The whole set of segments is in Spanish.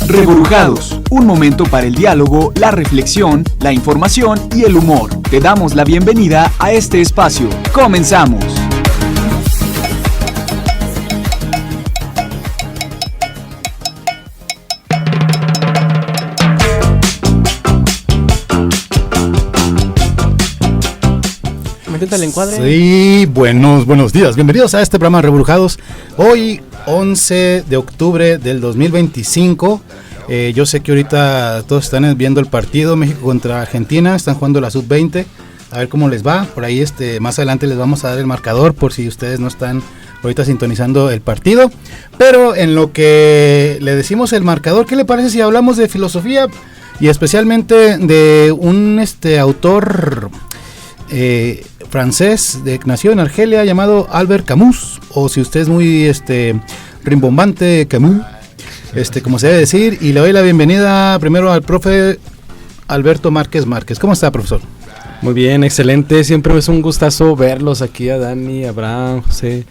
Reburujados, un momento para el diálogo, la reflexión, la información y el humor. Te damos la bienvenida a este espacio. ¡Comenzamos! El encuadre. Sí, buenos días. Bienvenidos a este programa Reburujados. Hoy, 11 de octubre del 2025. Yo sé que ahorita todos están viendo el partido México contra Argentina. Están jugando la sub-20. A ver cómo les va. Por ahí más adelante les vamos a dar el marcador por si ustedes no están ahorita sintonizando el partido. Pero en lo que le decimos el marcador, ¿qué le parece si hablamos de filosofía? Y especialmente de un autor francés nació en Argelia llamado Albert Camus, o si usted es muy rimbombante, Camus, como se debe decir. Y le doy la bienvenida primero al profe Alberto Márquez. ¿Cómo está, profesor? Muy bien, excelente, siempre es un gustazo verlos aquí, a Dani, a Abraham, José,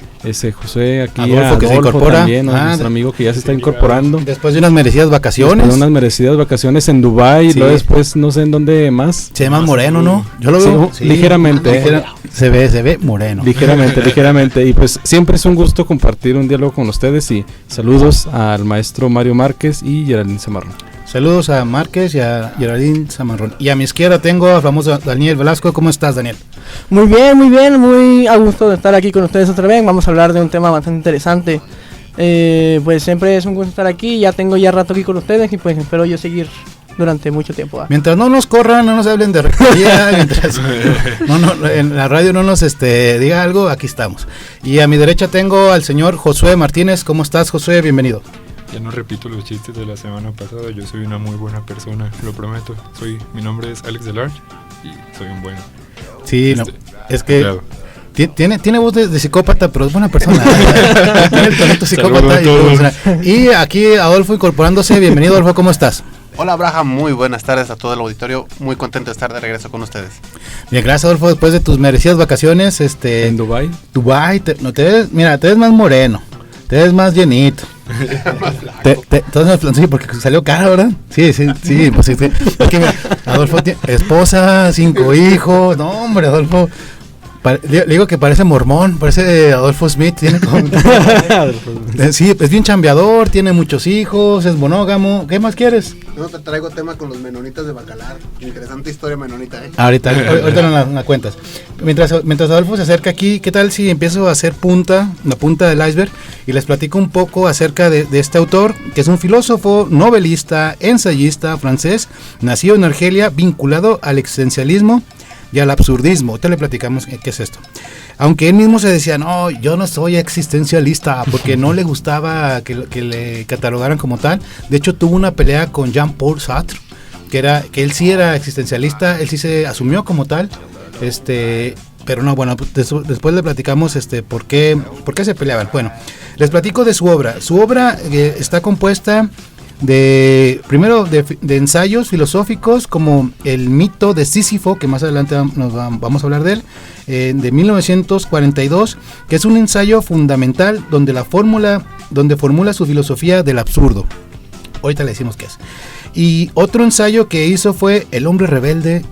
aquí Adolfo, que se incorpora también, nuestro amigo que ya se está incorporando. Después de unas merecidas vacaciones. En Dubái, sí. Y luego después no sé en dónde más. Se ve más moreno, ¿no? Yo lo veo sí, ligeramente. Se ve moreno. Ligeramente. Y pues siempre es un gusto compartir un diálogo con ustedes y saludos al maestro Mario Márquez y Geraldine Zamarrón. Saludos a Márquez y a Geraldine Zamarrón. Y a mi izquierda tengo al famoso Daniel Velasco. ¿Cómo estás, Daniel? Muy bien, muy a gusto de estar aquí con ustedes otra vez. Vamos a hablar de un tema bastante interesante. Pues siempre es un gusto estar aquí. Ya tengo rato aquí con ustedes y pues espero yo seguir durante mucho tiempo. Mientras no nos corran, no nos hablen de rectoría, mientras en la radio no nos diga algo, aquí estamos. Y a mi derecha tengo al señor Josué Martínez. ¿Cómo estás, Josué? Bienvenido. Ya no repito los chistes de la semana pasada, yo soy una muy buena persona, lo prometo. Mi nombre es Alex Delarge y soy un bueno. Sí, es que tiene voz de psicópata, pero es buena persona. Tiene el tonito psicópata y aquí Adolfo incorporándose. Bienvenido, Adolfo, ¿cómo estás? Hola, Abraham, muy buenas tardes a todo el auditorio, muy contento de estar de regreso con ustedes. Bien, gracias, Adolfo, después de tus merecidas vacaciones en Dubái. Te ves más moreno, te ves más llenito. Sí, porque salió caro, ¿verdad? Sí, pues sí. Porque mira, Adolfo tiene esposa, 5 hijos. No, hombre, Adolfo. Le digo que parece mormón, parece Adolfo Smith. Tiene sí, es bien chambeador, tiene muchos hijos, es monógamo. ¿Qué más quieres? No, te traigo tema con los menonitas de Bacalar. Interesante historia menonita, Ahorita no la cuentas. Mientras Adolfo se acerca aquí, ¿qué tal si empiezo a hacer la punta del iceberg y les platico un poco acerca de este autor, que es un filósofo, novelista, ensayista francés, nacido en Argelia, vinculado al existencialismo y al absurdismo? Ahorita le platicamos qué es esto. Aunque él mismo se decía, no, yo no soy existencialista, porque no le gustaba que le catalogaran como tal. De hecho, tuvo una pelea con Jean-Paul Sartre, que él sí era existencialista, él sí se asumió como tal, pero no, bueno, después le platicamos por qué se peleaban. Bueno, les platico de su obra. Su obra está compuesta primero de ensayos filosóficos como El mito de Sísifo, que más adelante vamos a hablar de él, de 1942, que es un ensayo fundamental donde formula su filosofía del absurdo. Ahorita le decimos qué es. Y otro ensayo que hizo fue El hombre rebelde.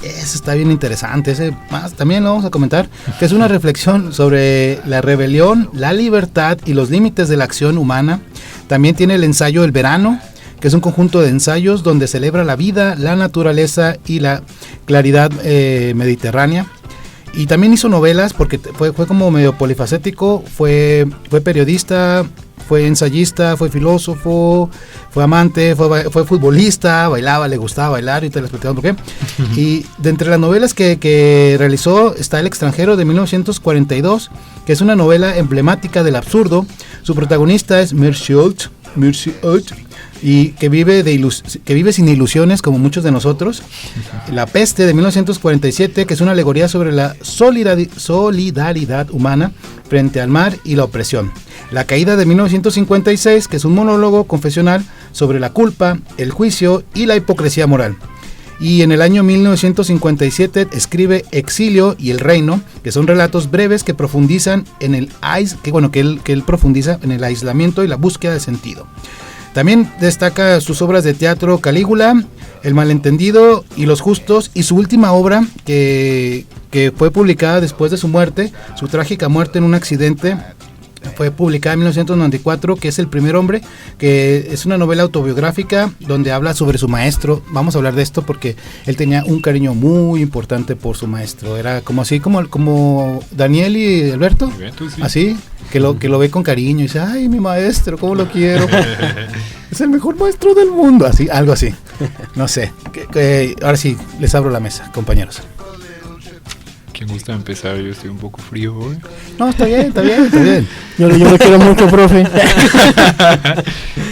Ese está bien interesante, ese más también lo vamos a comentar, que es una reflexión sobre la rebelión, la libertad y los límites de la acción humana. También tiene el ensayo El verano, que es un conjunto de ensayos donde celebra la vida, la naturaleza y la claridad mediterránea. Y también hizo novelas porque fue como medio polifacético, fue periodista, fue ensayista, fue filósofo, fue amante, fue futbolista, bailaba, le gustaba bailar y te les platicamos por qué. Y de entre las novelas que realizó está El extranjero de 1942, que es una novela emblemática del absurdo. Su protagonista es Merciault, y que vive sin ilusiones como muchos de nosotros. La peste de 1947, que es una alegoría sobre la solidaridad humana frente al mar y la opresión. La caída de 1956, que es un monólogo confesional sobre la culpa, el juicio y la hipocresía moral. Y en el año 1957 escribe Exilio y el Reino, que son relatos breves que profundizan en el que él profundiza en el aislamiento y la búsqueda de sentido. También destaca sus obras de teatro Calígula, El malentendido y Los justos, y su última obra que fue publicada después de su muerte, su trágica muerte en un accidente, fue publicada en 1994, que es El primer hombre, que es una novela autobiográfica donde habla sobre su maestro. Vamos a hablar de esto porque él tenía un cariño muy importante por su maestro. Era como así, como Daniel y Alberto, Sí. así, que lo ve con cariño y dice, ay, mi maestro, cómo lo quiero. Es el mejor maestro del mundo, así, algo así. No sé. Ahora sí, les abro la mesa, compañeros. ¿Quién gusta empezar? Yo estoy un poco frío hoy. No, está bien, está bien, está bien. Yo lo quiero mucho, profe.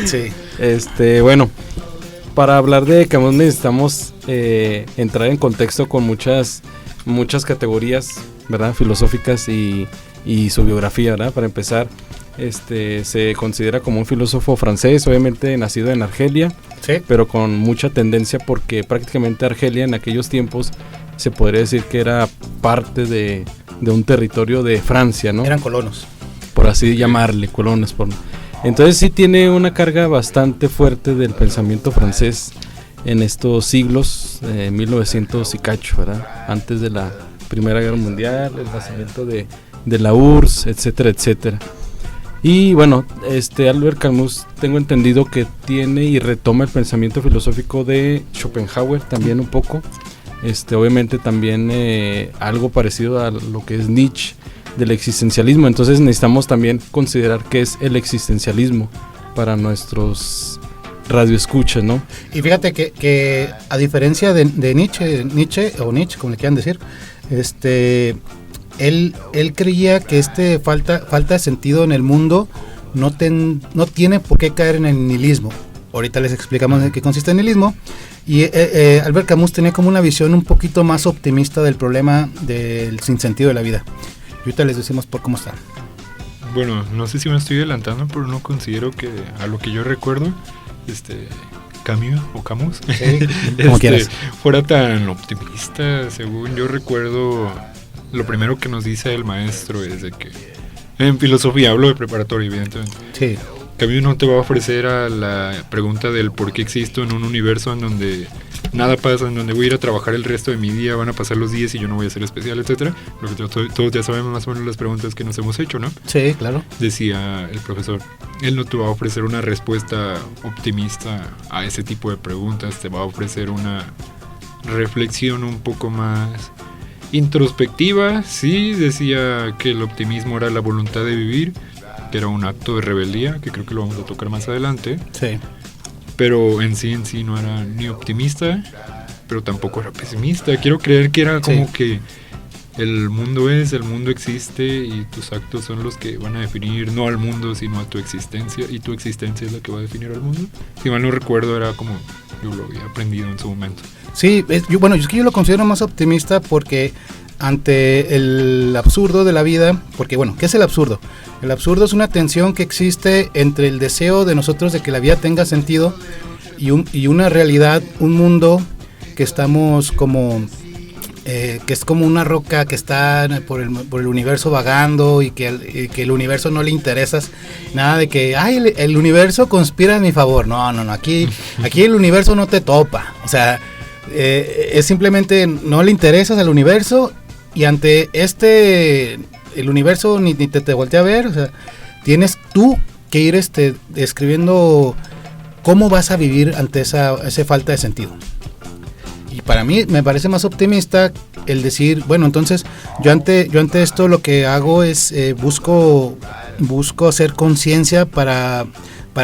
Sí. Bueno, para hablar de Camus necesitamos entrar en contexto con muchas categorías, ¿verdad? Filosóficas y su biografía, ¿verdad? Para empezar, se considera como un filósofo francés, obviamente nacido en Argelia, Sí. pero con mucha tendencia porque prácticamente Argelia en aquellos tiempos se podría decir que era parte de un territorio de Francia, ¿no? Eran colonos. Por así llamarle, colones. Entonces sí tiene una carga bastante fuerte del pensamiento francés en estos siglos, 1900 y cacho, ¿verdad? Antes de la Primera Guerra Mundial, el nacimiento de la URSS, etcétera, etcétera. Y bueno, Albert Camus, tengo entendido que tiene y retoma el pensamiento filosófico de Schopenhauer también un poco. Obviamente también algo parecido a lo que es Nietzsche del existencialismo. Entonces necesitamos también considerar qué es el existencialismo para nuestros radioescuchas, ¿no? Y fíjate que a diferencia de Nietzsche, como le quieran decir, él creía que falta de sentido en el mundo no tiene por qué caer en el nihilismo. Ahorita les explicamos en qué consiste el nihilismo. Y Albert Camus tenía como una visión un poquito más optimista del problema del sinsentido de la vida. Y ahorita les decimos por cómo está. Bueno, no sé si me estoy adelantando, pero no considero que a lo que yo recuerdo, Camus, sí, como quieras, fuera tan optimista. Según yo recuerdo, lo primero que nos dice el maestro es de que en filosofía, hablo de preparatoria, evidentemente. Sí. Camus no te va a ofrecer a la pregunta del por qué existo en un universo en donde nada pasa, en donde voy a ir a trabajar el resto de mi día, van a pasar los días y yo no voy a ser especial, etcétera. Lo que todos ya sabemos más o menos las preguntas que nos hemos hecho, ¿no? Sí, claro. Decía el profesor, él no te va a ofrecer una respuesta optimista a ese tipo de preguntas, te va a ofrecer una reflexión un poco más introspectiva. Sí, decía que el optimismo era la voluntad de vivir, que era un acto de rebeldía, que creo que lo vamos a tocar más adelante. Sí. Pero en sí no era ni optimista, pero tampoco era pesimista. Quiero creer que era como que el mundo existe y tus actos son los que van a definir no al mundo, sino a tu existencia, y tu existencia es la que va a definir al mundo. Si mal no recuerdo, era como yo lo había aprendido en su momento. Sí, yo lo considero más optimista porque ante el absurdo de la vida, porque bueno, ¿qué es el absurdo? El absurdo es una tensión que existe entre el deseo de nosotros de que la vida tenga sentido y una realidad, un mundo que estamos como que es como una roca que está por el universo vagando y que el universo no le interesa nada de que el universo conspira a mi favor. No, aquí el universo no te topa, o sea, es simplemente no le interesas al universo. Y ante el universo ni te voltea a ver, o sea, tienes tú que ir describiendo cómo vas a vivir ante esa falta de sentido. Y para mí me parece más optimista el decir, bueno, entonces yo ante esto lo que hago es busco hacer conciencia para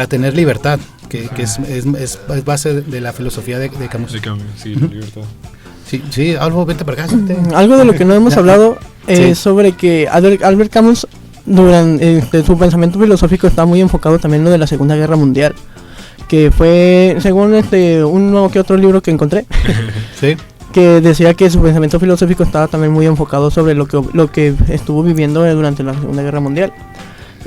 tener libertad, que es base de la filosofía de Camus. De Camus, sí, la libertad. Sí, Albo, vente para acá. Algo de lo que no hemos hablado es sobre que Albert Camus, durante su pensamiento filosófico, está muy enfocado también en lo de la Segunda Guerra Mundial, que fue, según uno que otro libro que encontré, sí, que decía que su pensamiento filosófico estaba también muy enfocado sobre lo que estuvo viviendo durante la Segunda Guerra Mundial.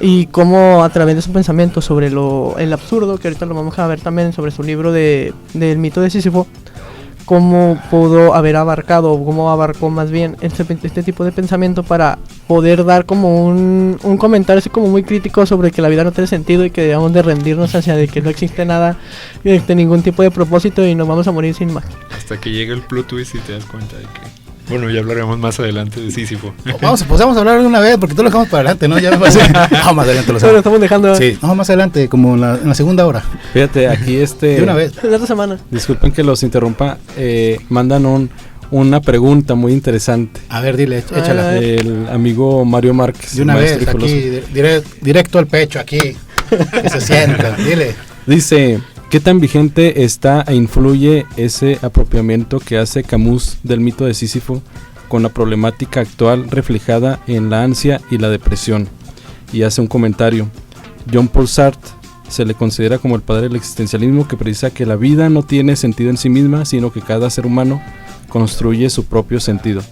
Y cómo a través de su pensamiento sobre el absurdo, que ahorita lo vamos a ver también sobre su libro del mito de Sísifo, cómo pudo haber abarcado, o cómo abarcó más bien este tipo de pensamiento para poder dar como un comentario así como muy crítico sobre que la vida no tiene sentido y que debemos de rendirnos hacia de que no existe nada, ningún tipo de propósito y nos vamos a morir sin más. Hasta que llega el plot twist y te das cuenta de que... Bueno, ya hablaremos más adelante de Sísifo. Vamos a hablar de una vez, porque todo lo dejamos para adelante, ¿no? Ya me parece. No, más adelante lo Lo estamos dejando. Sí, no, más adelante, como en la segunda hora. Fíjate, aquí De una vez. De otra semana. Disculpen que los interrumpa, mandan una pregunta muy interesante. A ver, dile, échala. El amigo Mario Márquez. De una vez, maestro y aquí, directo al pecho, aquí. Que se sienta, dile. Dice, ¿qué tan vigente está e influye ese apropiamiento que hace Camus del mito de Sísifo con la problemática actual reflejada en la ansia y la depresión? Y hace un comentario. Jean-Paul Sartre se le considera como el padre del existencialismo, que precisa que la vida no tiene sentido en sí misma, sino que cada ser humano construye su propio sentido.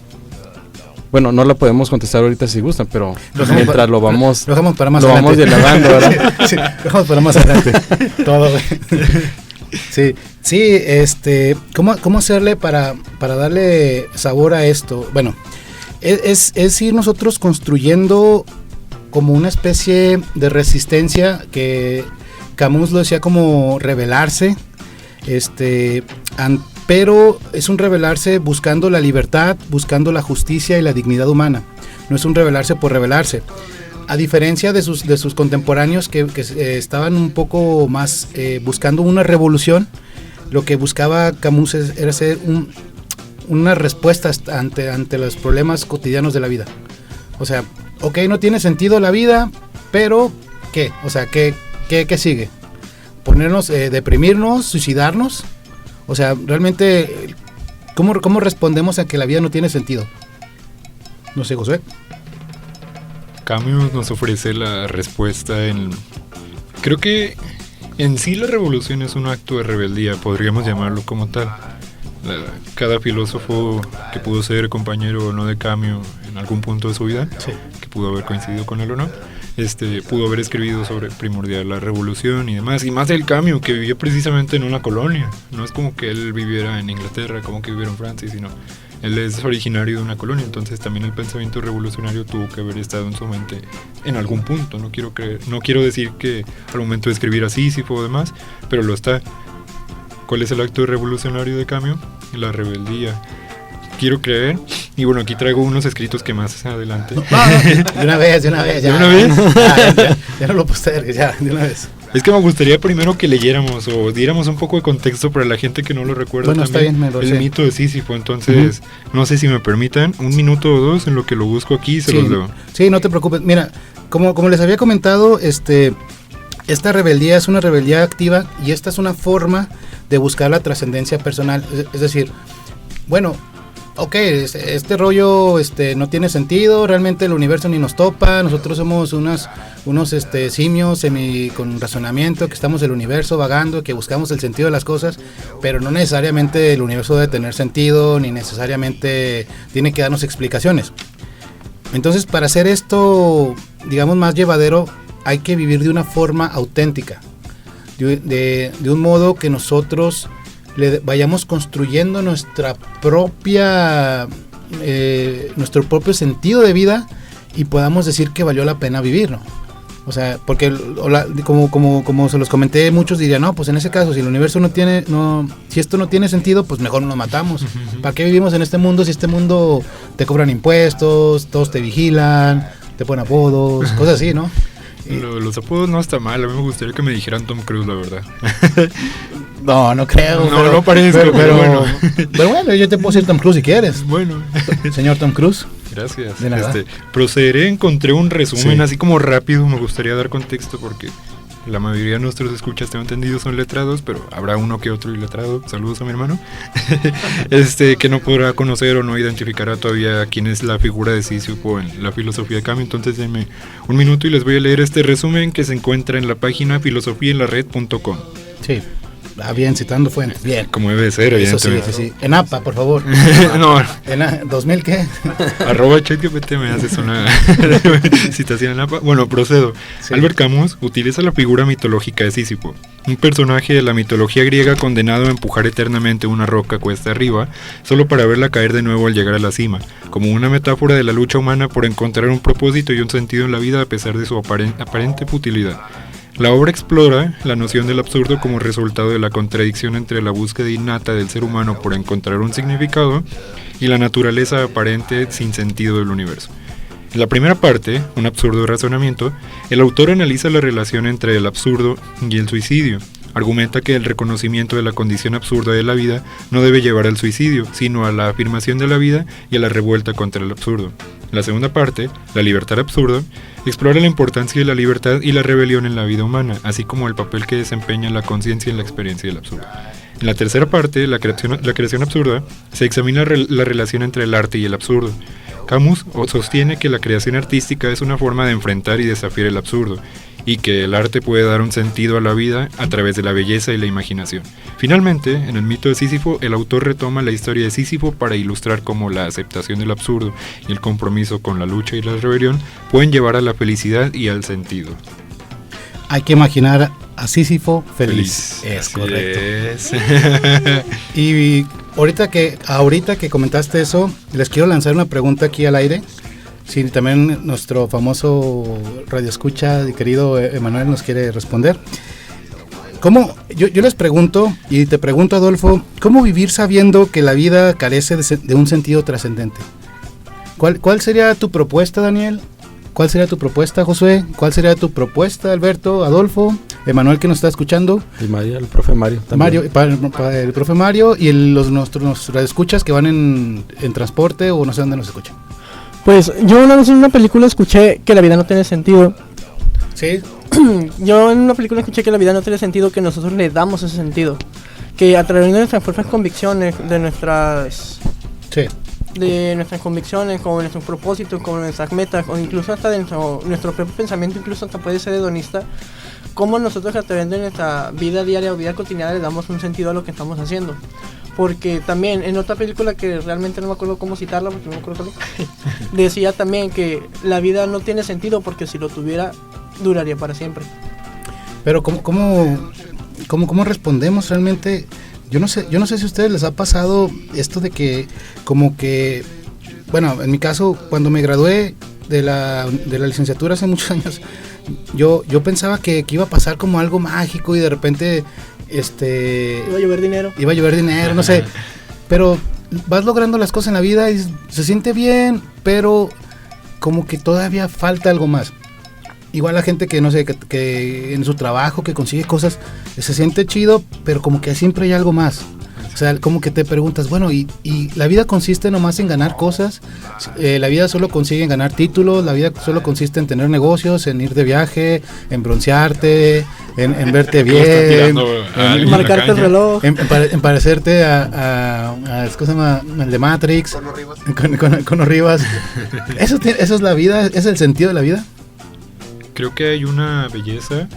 Bueno, no la podemos contestar ahorita si gustan, pero mientras lo vamos para más lo adelante. vamos dialogando, ¿verdad? Sí, lo dejamos para más adelante. Todo. Sí, ¿cómo hacerle para darle sabor a esto? Bueno, es ir nosotros construyendo como una especie de resistencia que Camus lo decía como rebelarse, pero es un rebelarse buscando la libertad, buscando la justicia y la dignidad humana. No es un rebelarse por rebelarse. A diferencia de sus contemporáneos que estaban un poco más buscando una revolución, lo que buscaba Camus era ser una respuesta ante los problemas cotidianos de la vida. O sea, ok, no tiene sentido la vida, pero ¿qué? O sea, ¿qué sigue? Ponernos, deprimirnos, suicidarnos. O sea, realmente, ¿cómo respondemos a que la vida no tiene sentido? No sé, José. Camus nos ofrece la respuesta creo que en sí la revolución es un acto de rebeldía, podríamos llamarlo como tal. Cada filósofo que pudo ser compañero o no de Camus en algún punto de su vida, sí, que pudo haber coincidido con él o no, pudo haber escribido sobre primordial la revolución y demás, y más del Camus, que vivió precisamente en una colonia. No es como que él viviera en Inglaterra, como que viviera en Francia, sino él es originario de una colonia, entonces también el pensamiento revolucionario tuvo que haber estado en su mente en algún punto. No quiero decir que al momento de escribir a Sísifo o demás, pero lo está. ¿Cuál es el acto revolucionario de Camus? La rebeldía. Quiero creer, y bueno, aquí traigo unos escritos que más adelante. No, de una vez, ya. ¿De una vez? Ya no lo postergues, ya, de una vez. Es que me gustaría primero que leyéramos o diéramos un poco de contexto para la gente que no lo recuerda. Bueno, también, está bien, el mito de Sísifo. Entonces, no sé si me permitan un minuto o dos en lo que lo busco aquí y se los leo. Sí, no te preocupes. Mira, como les había comentado, esta rebeldía es una rebeldía activa y esta es una forma de buscar la trascendencia personal. Es decir, bueno, ok, este rollo no tiene sentido, realmente el universo ni nos topa, nosotros somos unos simios con razonamiento, que estamos en el universo vagando, que buscamos el sentido de las cosas, pero no necesariamente el universo debe tener sentido, ni necesariamente tiene que darnos explicaciones. Entonces, para hacer esto, digamos, más llevadero, hay que vivir de una forma auténtica, de un modo que nosotros vayamos construyendo nuestro propio sentido de vida y podamos decir que valió la pena vivir, ¿no? O sea, porque como se los comenté, muchos dirían, no, pues en ese caso, si el universo si esto no tiene sentido, pues mejor nos matamos. ¿Para qué vivimos en este mundo si este mundo te cobran impuestos, todos te vigilan, te ponen apodos, cosas así, ¿no? Los apodos no está mal, a mí me gustaría que me dijeran Tom Cruise, la verdad. No creo. No parezco, pero bueno. Pero bueno, yo te puedo decir Tom Cruise si quieres. Bueno. Señor Tom Cruise. Gracias. De nada. Procederé, encontré un resumen, sí, así como rápido, me gustaría dar contexto porque la mayoría de nuestros escuchas, tengo entendido, son letrados, pero habrá uno que otro iletrado. Saludos a mi hermano. Que no podrá conocer o no identificará todavía quién es la figura de Sísifo en la filosofía de Camus. Entonces denme un minuto y les voy a leer este resumen que se encuentra en la página filosofiaenlared.com. Sí. Bien, citando fuentes. Bien. Como debe ser, evidentemente. Sí. En APA, por favor. No. ¿En ¿2000 qué? @ChatGPT me haces una citación en APA. Bueno, procedo. Sí. Albert Camus utiliza la figura mitológica de Sísifo, un personaje de la mitología griega condenado a empujar eternamente una roca cuesta arriba, solo para verla caer de nuevo al llegar a la cima, como una metáfora de la lucha humana por encontrar un propósito y un sentido en la vida a pesar de su aparente futilidad. La obra explora la noción del absurdo como resultado de la contradicción entre la búsqueda innata del ser humano por encontrar un significado y la naturaleza aparente sin sentido del universo. En la primera parte, un absurdo razonamiento, el autor analiza la relación entre el absurdo y el suicidio. Argumenta que el reconocimiento de la condición absurda de la vida no debe llevar al suicidio, sino a la afirmación de la vida y a la revuelta contra el absurdo. En la segunda parte, la libertad absurda, explora la importancia de la libertad y la rebelión en la vida humana, así como el papel que desempeña la conciencia en la experiencia del absurdo. En la tercera parte, la creación absurda, se examina la relación entre el arte y el absurdo. Camus sostiene que la creación artística es una forma de enfrentar y desafiar el absurdo, y que el arte puede dar un sentido a la vida a través de la belleza y la imaginación. Finalmente, en el mito de Sísifo, el autor retoma la historia de Sísifo para ilustrar cómo la aceptación del absurdo y el compromiso con la lucha y la rebelión pueden llevar a la felicidad y al sentido. Hay que imaginar a Sísifo feliz. Es correcto. Y ahorita que comentaste eso, les quiero lanzar una pregunta aquí al aire. Si también nuestro famoso radioescucha y querido Emanuel nos quiere responder. Yo les pregunto, y te pregunto, Adolfo, ¿cómo vivir sabiendo que la vida carece de un sentido trascendente? ¿Cuál sería tu propuesta, Daniel? ¿Cuál sería tu propuesta, Josué? ¿Cuál sería tu propuesta, Alberto, Adolfo, Emanuel, que nos está escuchando? Y María, el profe Mario también. Mario, para el profe Mario y nuestros radioescuchas que van en transporte o no sé dónde nos escuchan. Pues yo una vez en una película escuché que la vida no tiene sentido. Sí. Yo en una película escuché que la vida no tiene sentido, que nosotros le damos ese sentido. Que a través de nuestras propias convicciones, de nuestras convicciones, con nuestros propósitos, con nuestras metas, o incluso hasta de nuestro propio pensamiento, incluso hasta puede ser hedonista, cómo nosotros a través de nuestra vida diaria o vida cotidiana le damos un sentido a lo que estamos haciendo. Porque también en otra película que realmente no me acuerdo cómo citarla, porque no me acuerdo decía también que la vida no tiene sentido porque si lo tuviera, duraría para siempre. Pero ¿cómo respondemos realmente? Yo no sé si a ustedes les ha pasado esto de que bueno, en mi caso, cuando me gradué de la licenciatura hace muchos años, yo pensaba que iba a pasar como algo mágico y de repente iba a llover dinero, no sé, pero vas logrando las cosas en la vida y se siente bien, pero como que todavía falta algo más. Igual la gente que no sé, que en su trabajo que consigue cosas, se siente chido, pero como que siempre hay algo más. O sea, como que te preguntas, bueno, y la vida consiste nomás en ganar cosas, la vida solo consigue en ganar títulos, la vida solo consiste en tener negocios, en ir de viaje, en broncearte, en verte bien, en marcarte el reloj, en parecerte a ¿cómo se llama? El de Matrix, con Rivas. Eso es la vida, es el sentido de la vida. Creo que hay una belleza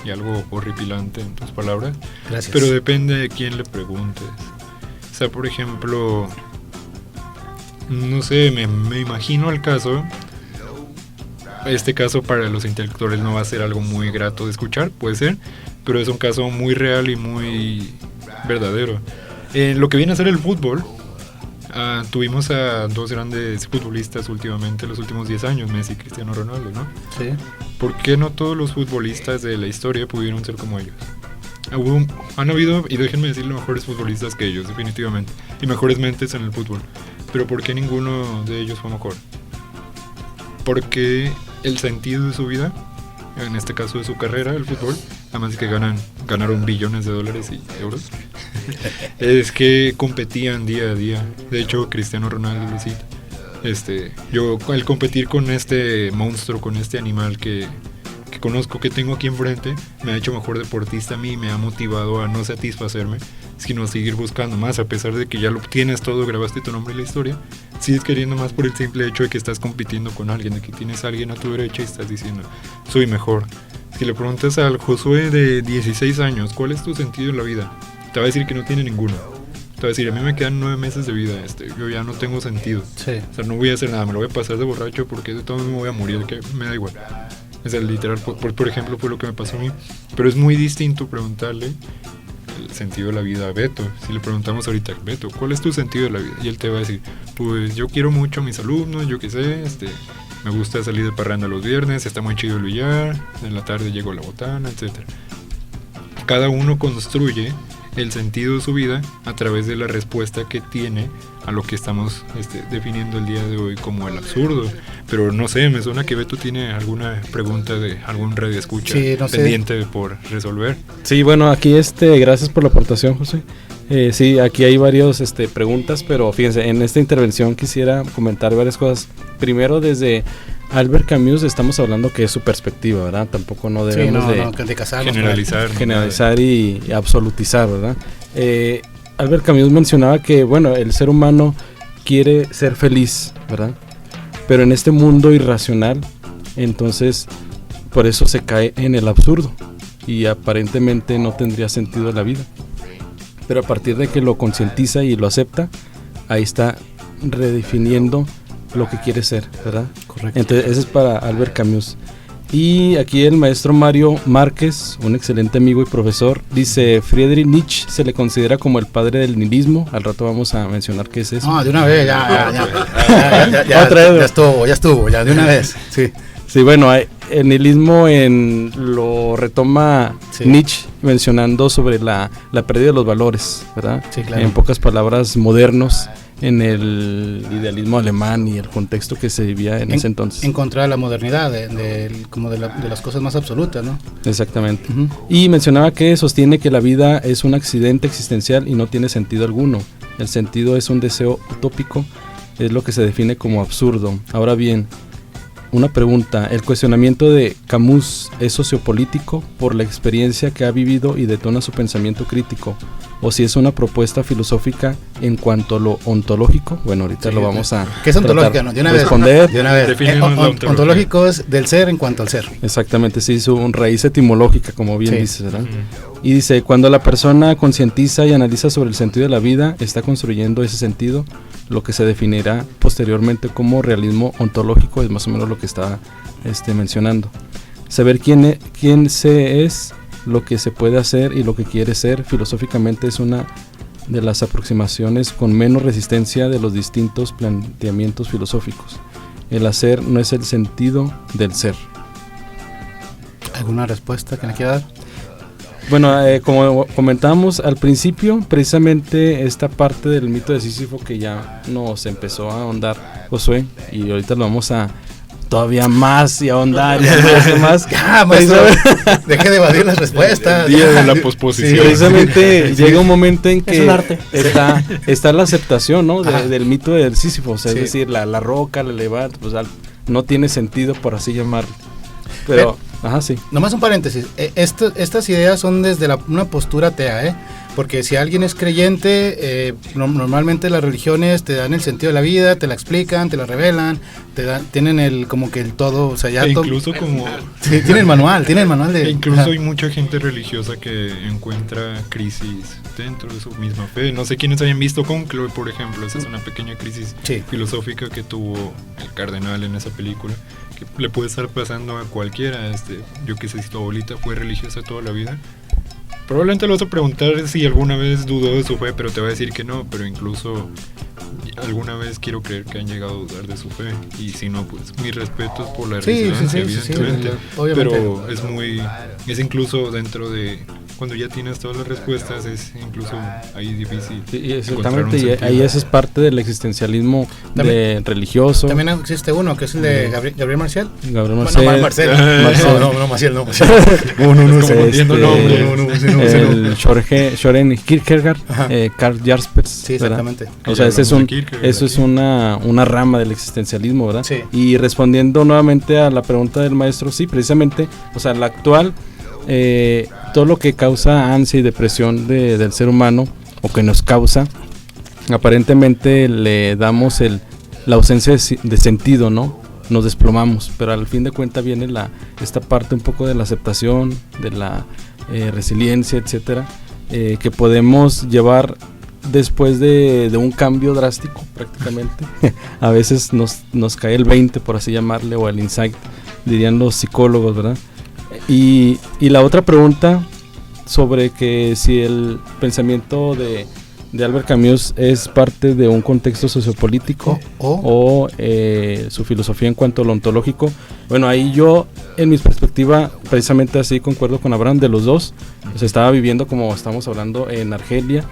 y algo horripilante en tus palabras. Gracias. Pero depende de quién le preguntes. O sea, por ejemplo, no sé, me imagino el caso. Este caso para los intelectuales no va a ser algo muy grato de escuchar, puede ser, pero es un caso muy real y muy verdadero. Lo que viene a ser el fútbol, tuvimos a dos grandes futbolistas últimamente, los últimos 10 años, Messi y Cristiano Ronaldo, ¿no? Sí. ¿Por qué no todos los futbolistas de la historia pudieron ser como ellos? Han habido, y déjenme decirlo, mejores futbolistas que ellos, definitivamente, y mejores mentes en el fútbol. Pero ¿por qué ninguno de ellos fue mejor? Porque el sentido de su vida, en este caso de su carrera, el fútbol, además de que ganaron billones de dólares y euros, es que competían día a día. De hecho, Cristiano Ronaldo lo cita. Yo al competir con este monstruo, con este animal que conozco, que tengo aquí enfrente, me ha hecho mejor deportista a mí, me ha motivado a no satisfacerme, sino a seguir buscando más, a pesar de que ya lo tienes todo, grabaste tu nombre en la historia, sigues queriendo más por el simple hecho de que estás compitiendo con alguien, de que tienes a alguien a tu derecha y estás diciendo, soy mejor. Si le preguntas al Josué de 16 años, ¿cuál es tu sentido en la vida? Te va a decir que no tiene ninguno. Te va a decir, a mí me quedan 9 meses de vida, yo ya no tengo sentido. Sí. O sea, no voy a hacer nada, me lo voy a pasar de borracho porque de todo me voy a morir, que me da igual. Es el literal, por ejemplo, fue lo que me pasó a mí. Pero es muy distinto preguntarle el sentido de la vida a Beto. Si le preguntamos ahorita, Beto, ¿cuál es tu sentido de la vida? Y él te va a decir, pues yo quiero mucho a mis alumnos, yo qué sé, me gusta salir de parranda los viernes, está muy chido el billar, en la tarde llego a la botana, etcétera. Cada uno construye el sentido de su vida a través de la respuesta que tiene a lo que estamos definiendo el día de hoy como el absurdo. Pero no sé, me suena que Beto tiene alguna pregunta de algún radioescucha pendiente por resolver. Sí, bueno, aquí gracias por la aportación, José. Sí, aquí hay varias preguntas, pero fíjense, en esta intervención quisiera comentar varias cosas. Primero, desde Albert Camus estamos hablando que es su perspectiva, ¿verdad? Tampoco no debemos generalizar y absolutizar, ¿verdad? Albert Camus mencionaba que, bueno, el ser humano quiere ser feliz, ¿verdad? Pero en este mundo irracional, entonces, por eso se cae en el absurdo y aparentemente no tendría sentido la vida. Pero a partir de que lo concientiza y lo acepta, ahí está redefiniendo lo que quiere ser, ¿verdad? Correcto. Entonces, ese es para Albert Camus. Y aquí el maestro Mario Márquez, un excelente amigo y profesor, dice: Friedrich Nietzsche se le considera como el padre del nihilismo. Al rato vamos a mencionar qué es eso. No, de una vez, ya estuvo, de una vez. Sí, bueno, el nihilismo lo retoma Nietzsche mencionando sobre la pérdida de los valores, ¿verdad? Sí, claro. En pocas palabras, modernos, en el idealismo alemán y el contexto que se vivía en ese entonces. En contra de la modernidad, como de las cosas más absolutas, ¿no? Exactamente. Uh-huh. Y mencionaba que sostiene que la vida es un accidente existencial y no tiene sentido alguno. El sentido es un deseo utópico, es lo que se define como absurdo. Ahora bien, una pregunta: ¿el cuestionamiento de Camus es sociopolítico por la experiencia que ha vivido y detona su pensamiento crítico? ¿O si es una propuesta filosófica en cuanto a lo ontológico? Bueno, ahorita lo vamos a ¿qué es ontológica? No, de una responder. Vez. Ontológico es del ser en cuanto al ser. Exactamente, sí, su raíz etimológica, como bien dice, ¿verdad? Y dice: cuando la persona concientiza y analiza sobre el sentido de la vida, está construyendo ese sentido, lo que se definirá posteriormente como realismo ontológico, es más o menos lo que está mencionando. Saber quién se es, lo que se puede hacer y lo que quiere ser, filosóficamente es una de las aproximaciones con menos resistencia de los distintos planteamientos filosóficos. El hacer no es el sentido del ser. ¿Alguna respuesta que le quiera dar? Bueno, como comentábamos al principio, precisamente esta parte del mito de Sísifo que ya nos empezó a ahondar Josué, y ahorita lo vamos a todavía más y ahondar y más. Ya, maestro, deje de evadir las respuestas. Día de la posposición. Sí, precisamente llega un momento en que es un arte. está la aceptación, ¿no? Del mito del Sísifo, o sea, es decir, la roca, la elevada, pues no tiene sentido, por así llamarlo. Pero sí. Nomás un paréntesis. Estas ideas son desde una postura atea, porque si alguien es creyente, normalmente las religiones te dan el sentido de la vida, te la explican, te la revelan, tienen el todo, o sea, ya incluso como sí, tiene el manual de. Incluso hay mucha gente religiosa que encuentra crisis dentro de su misma fe. No sé quiénes hayan visto Conclave, por ejemplo. Esa es una pequeña crisis filosófica que tuvo el cardenal en esa película, que le puede estar pasando a cualquiera. Yo que sé, si tu abuelita fue religiosa toda la vida, probablemente le vas a preguntar si alguna vez dudó de su fe, pero te va a decir que no. Pero incluso alguna vez quiero creer que han llegado a dudar de su fe, y si no, pues mis respetos por la resiliencia, evidentemente. Pero es incluso dentro de cuando ya tienes todas las respuestas, es incluso ahí difícil. Sí, exactamente, y ahí eso es parte del existencialismo religioso. También existe uno que es el de Gabriel Marcel. Gabriel Marcel. No, Marcel. No, Marcel no. El Søren Kierkegaard, Karl Jaspers. Sí, exactamente. O sea, eso es una rama del existencialismo, ¿verdad? Sí. Y respondiendo nuevamente a la pregunta del maestro, sí, precisamente, o sea, la actual, todo lo que causa ansia y depresión del ser humano, o que nos causa, aparentemente le damos la ausencia de sentido, ¿no? Nos desplomamos, pero al fin de cuentas viene esta parte un poco de la aceptación, de la resiliencia, etcétera, que podemos llevar después de un cambio drástico prácticamente. A veces nos cae el 20, por así llamarle, o el insight, dirían los psicólogos, ¿verdad? Y la otra pregunta sobre que si el pensamiento de Albert Camus es parte de un contexto sociopolítico o su filosofía en cuanto a lo ontológico. Bueno, ahí yo, en mi perspectiva, precisamente así concuerdo con Abraham, de los dos. Se estaba viviendo, como estamos hablando, en Argelia,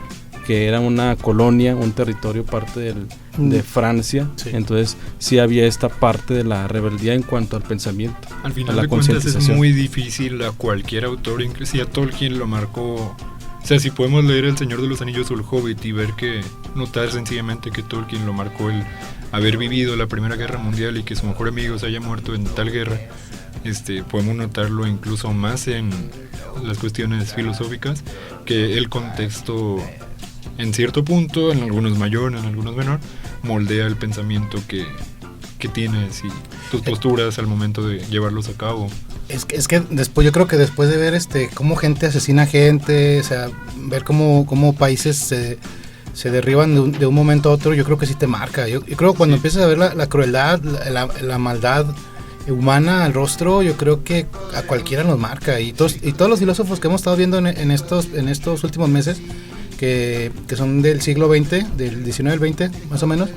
que era una colonia, un territorio parte de Francia. Sí. Entonces sí había esta parte de la rebeldía en cuanto al pensamiento. Al final de cuentas es muy difícil a cualquier autor, inclusive a Tolkien lo marcó. O sea, si podemos leer El Señor de los Anillos o El Hobbit y notar sencillamente que Tolkien lo marcó el haber vivido la Primera Guerra Mundial y que su mejor amigo se haya muerto en tal guerra, podemos notarlo incluso más en las cuestiones filosóficas, que el contexto, en cierto punto, en algunos mayor, en algunos menor, moldea el pensamiento que tienes y tus posturas al momento de llevarlos a cabo. Es que después, yo creo que después de ver cómo gente asesina gente, o sea, ver cómo países se derriban de un momento a otro, yo creo que sí te marca. Yo creo que cuando empiezas a ver la crueldad, la maldad humana al rostro, yo creo que a cualquiera nos marca. Y todos los filósofos que hemos estado viendo en estos últimos meses, que son del siglo XX, del XIX al XX, más o menos,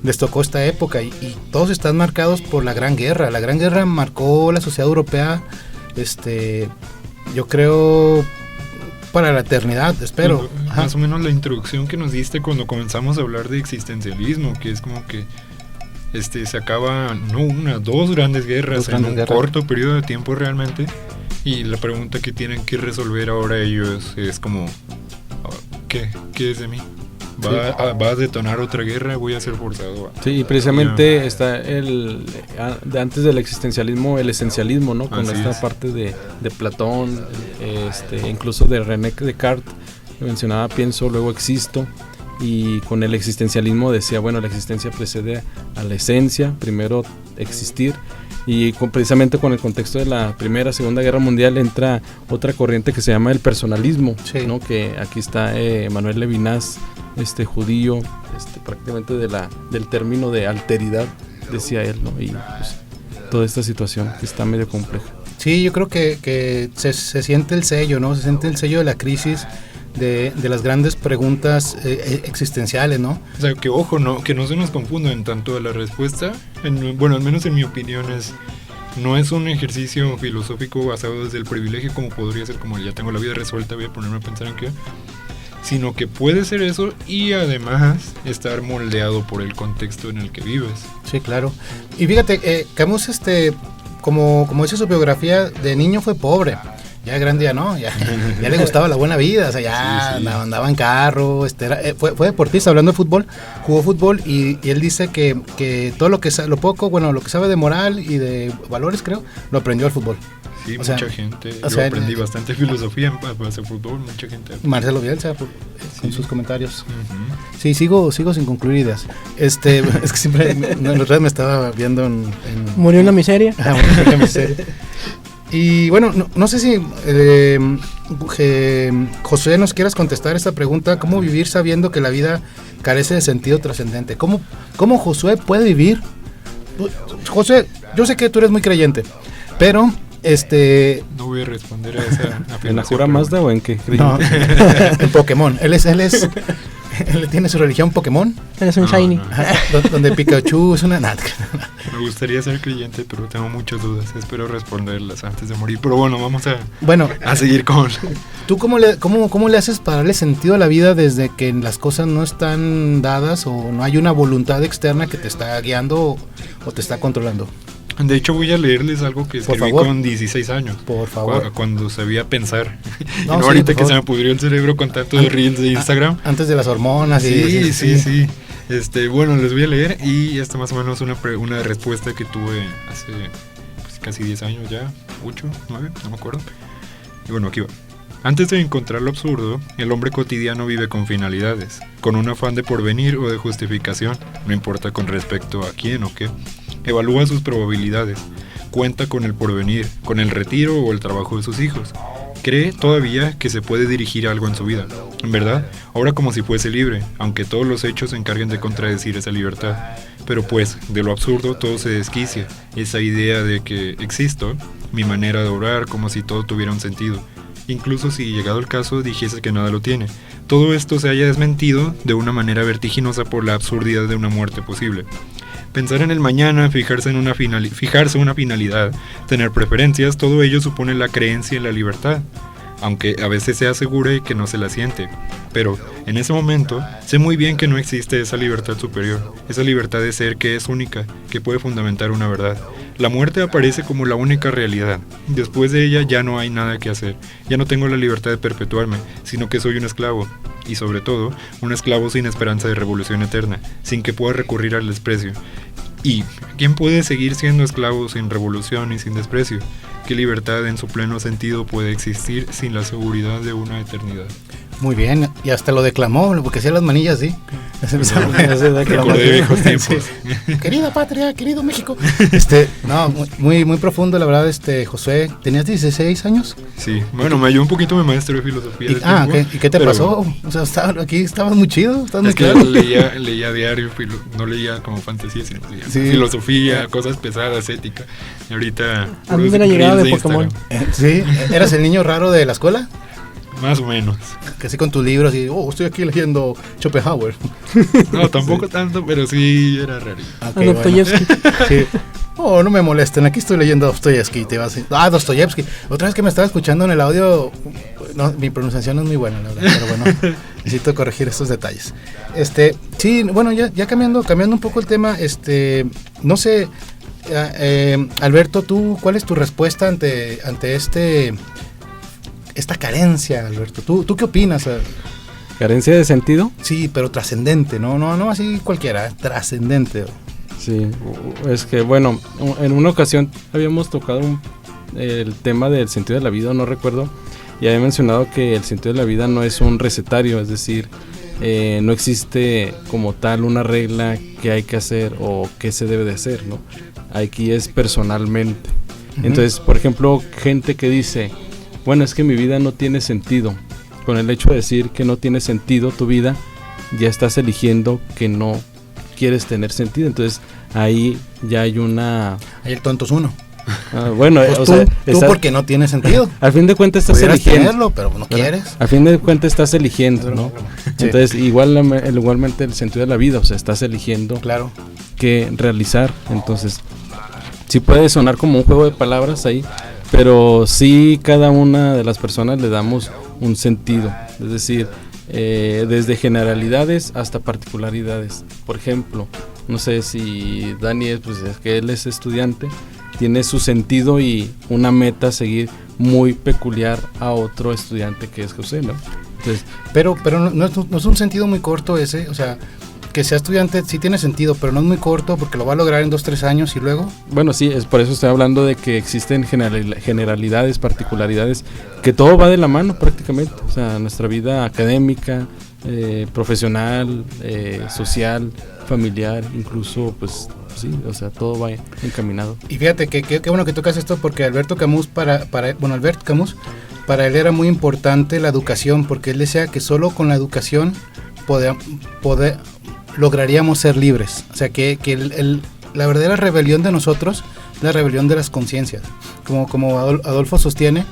les tocó esta época y todos están marcados por la Gran Guerra. La Gran Guerra marcó la sociedad europea, yo creo, para la eternidad, espero. Más o menos la introducción que nos diste cuando comenzamos a hablar de existencialismo, que es como que se acaba, dos grandes guerras en un corto periodo de tiempo realmente, y la pregunta que tienen que resolver ahora ellos es como, ¿qué es de mí? ¿Va a detonar otra guerra? ¿Voy a ser forzado? Sí, precisamente está antes del existencialismo, el esencialismo, ¿no? Con esta parte de Platón, incluso de René Descartes, que mencionaba pienso, luego existo, y con el existencialismo decía, bueno, la existencia precede a la esencia, primero existir, y precisamente con el contexto de la Primera, Segunda Guerra Mundial entra otra corriente que se llama el personalismo, sí, ¿no? Que aquí está Manuel Levinas, judío, prácticamente del término de alteridad, decía él, ¿no? Y pues, toda esta situación que está medio compleja. Sí, yo creo que se siente el sello, ¿no? Se siente el sello de la crisis, de las grandes preguntas existenciales, ¿no? O sea, que ojo, que no se nos confunda en tanto de la respuesta, al menos en mi opinión no es un ejercicio filosófico basado desde el privilegio, como podría ser como ya tengo la vida resuelta, voy a ponerme a pensar en qué, sino que puede ser eso y además estar moldeado por el contexto en el que vives. Sí, claro. Y fíjate, Camus, como dice su biografía, de niño fue pobre. Ya grande ya no, ya le gustaba la buena vida, o sea, ya sí. Andaba en carro, fue deportista, hablando de fútbol, jugó fútbol y él dice que todo lo que sabe de moral y de valores, creo, lo aprendió al fútbol. Sí, mucha gente, yo aprendí bastante filosofía para hacer fútbol, mucha gente. Marcelo Bielsa, con sus comentarios. Uh-huh. Sí, sigo sin concluir ideas. Es que siempre, en los redes me estaba viendo en... Murió en la miseria. Murió en la miseria. Y bueno, no sé si Josué nos quieras contestar esta pregunta, ¿cómo vivir sabiendo que la vida carece de sentido trascendente? ¿Cómo Josué puede vivir? Josué, yo sé que tú eres muy creyente, pero no voy a responder a esa afirmación. ¿En la Jura Mazda o en qué? No, en Pokémon. Él tiene su religión Pokémon. Él es un shiny. Donde Pikachu es una nata. Me gustaría ser creyente, pero tengo muchas dudas. Espero responderlas antes de morir. Pero bueno, vamos a seguir con... ¿Tú cómo le haces para darle sentido a la vida desde que las cosas no están dadas o no hay una voluntad externa que te está guiando o te está controlando? De hecho, voy a leerles algo que escribí con 16 años. Por favor. Cuando sabía pensar. No, no ahorita que se me pudrió el cerebro con tanto de reels de Instagram. Antes de las hormonas. Sí. Bueno, les voy a leer y esta más o menos una respuesta que tuve hace casi 10 años ya, 8, 9, no me acuerdo. Y bueno, aquí va. Antes de encontrar lo absurdo, el hombre cotidiano vive con finalidades, con un afán de porvenir o de justificación, no importa con respecto a quién o qué. Evalúa sus probabilidades, cuenta con el porvenir, con el retiro o el trabajo de sus hijos, Cree todavía que se puede dirigir algo en su vida, en verdad, obra como si fuese libre, aunque todos los hechos se encarguen de contradecir esa libertad. Pero pues, de lo absurdo todo se desquicia, esa idea de que existo, mi manera de obrar como si todo tuviera un sentido, incluso si llegado el caso dijese que nada lo tiene. Todo esto se haya desmentido de una manera vertiginosa por la absurdidad de una muerte posible. Pensar en el mañana, fijarse una finalidad, tener preferencias, todo ello supone la creencia en la libertad, aunque a veces se asegure que no se la siente. Pero, en ese momento, sé muy bien que no existe esa libertad superior, esa libertad de ser que es única, que puede fundamentar una verdad. La muerte aparece como la única realidad. Después de ella ya no hay nada que hacer. Ya no tengo la libertad de perpetuarme, sino que soy un esclavo. Y sobre todo, un esclavo sin esperanza de revolución eterna, sin que pueda recurrir al desprecio. ¿Y quién puede seguir siendo esclavo sin revolución y sin desprecio? ¿Qué libertad en su pleno sentido puede existir sin la seguridad de una eternidad? Muy bien, y hasta lo declamó, porque hacía las manillas, sí. Recordé viejos tiempos. Sí. Querida patria, querido México. No, muy profundo, la verdad, Josué. ¿Tenías 16 años? Sí, bueno, me ayudó un poquito mi maestro de filosofía. ¿Y qué te pasó? O sea, estabas muy chido, estabas muy claro. Leía diario, no leía como fantasía, sino filosofía, cosas pesadas, ética. Y ahorita... A mí me la llegada de Pokémon. ¿Sí? ¿Eras el niño raro de la escuela? Más o menos. Que así con tus libros y, estoy aquí leyendo Schopenhauer. No, tampoco tanto, pero sí era raro. Okay, Dostoyevsky. Sí. No me molesten, aquí estoy leyendo Dostoyevsky. Dostoyevsky. Otra vez que me estaba escuchando en el audio, mi pronunciación no es muy buena, la verdad, pero bueno, necesito corregir estos detalles. Sí, bueno, ya cambiando un poco el tema, no sé, Alberto, ¿cuál es tu respuesta ante esta carencia, Alberto? ¿Tú qué opinas? ¿Carencia de sentido? Sí, pero trascendente, no así cualquiera, trascendente. Sí, es que bueno, en una ocasión habíamos tocado el tema del sentido de la vida, no recuerdo, y había mencionado que el sentido de la vida no es un recetario, es decir, no existe como tal una regla que hay que hacer o que se debe de hacer, ¿no? Aquí es personalmente. Entonces, por ejemplo, gente que dice, bueno, es que mi vida no tiene sentido. Con el hecho de decir que no tiene sentido tu vida, ya estás eligiendo que no quieres tener sentido. Entonces, ahí ya hay una... Ahí el tonto es uno. Bueno, pues tú porque no tiene sentido. Al fin de cuentas estás eligiendo. Tenerlo, pero no quieres. Al fin de cuentas estás eligiendo, ¿no? Sí. Entonces, igualmente el sentido de la vida, o sea, estás eligiendo qué realizar. Entonces, sí puede sonar como un juego de palabras ahí, pero sí cada una de las personas le damos un sentido, es decir, desde generalidades hasta particularidades. Por ejemplo, no sé si Dani pues es que él es estudiante, tiene su sentido y una meta a seguir muy peculiar a otro estudiante que es José, ¿no? Entonces, pero no es un sentido muy corto ese, o sea, que sea estudiante sí tiene sentido, pero no es muy corto porque lo va a lograr en 2-3 años y luego... Bueno, sí, es por eso estoy hablando de que existen generalidades, particularidades, que todo va de la mano prácticamente. O sea, nuestra vida académica, profesional, social, familiar, incluso, pues sí, o sea, todo va encaminado. Y fíjate que bueno que tocas esto porque Alberto Camus, Albert Camus, para él era muy importante la educación, porque él decía que solo con la educación lograríamos ser libres. O sea, que la verdadera rebelión de nosotros es la rebelión de las conciencias. Como Adolfo sostiene,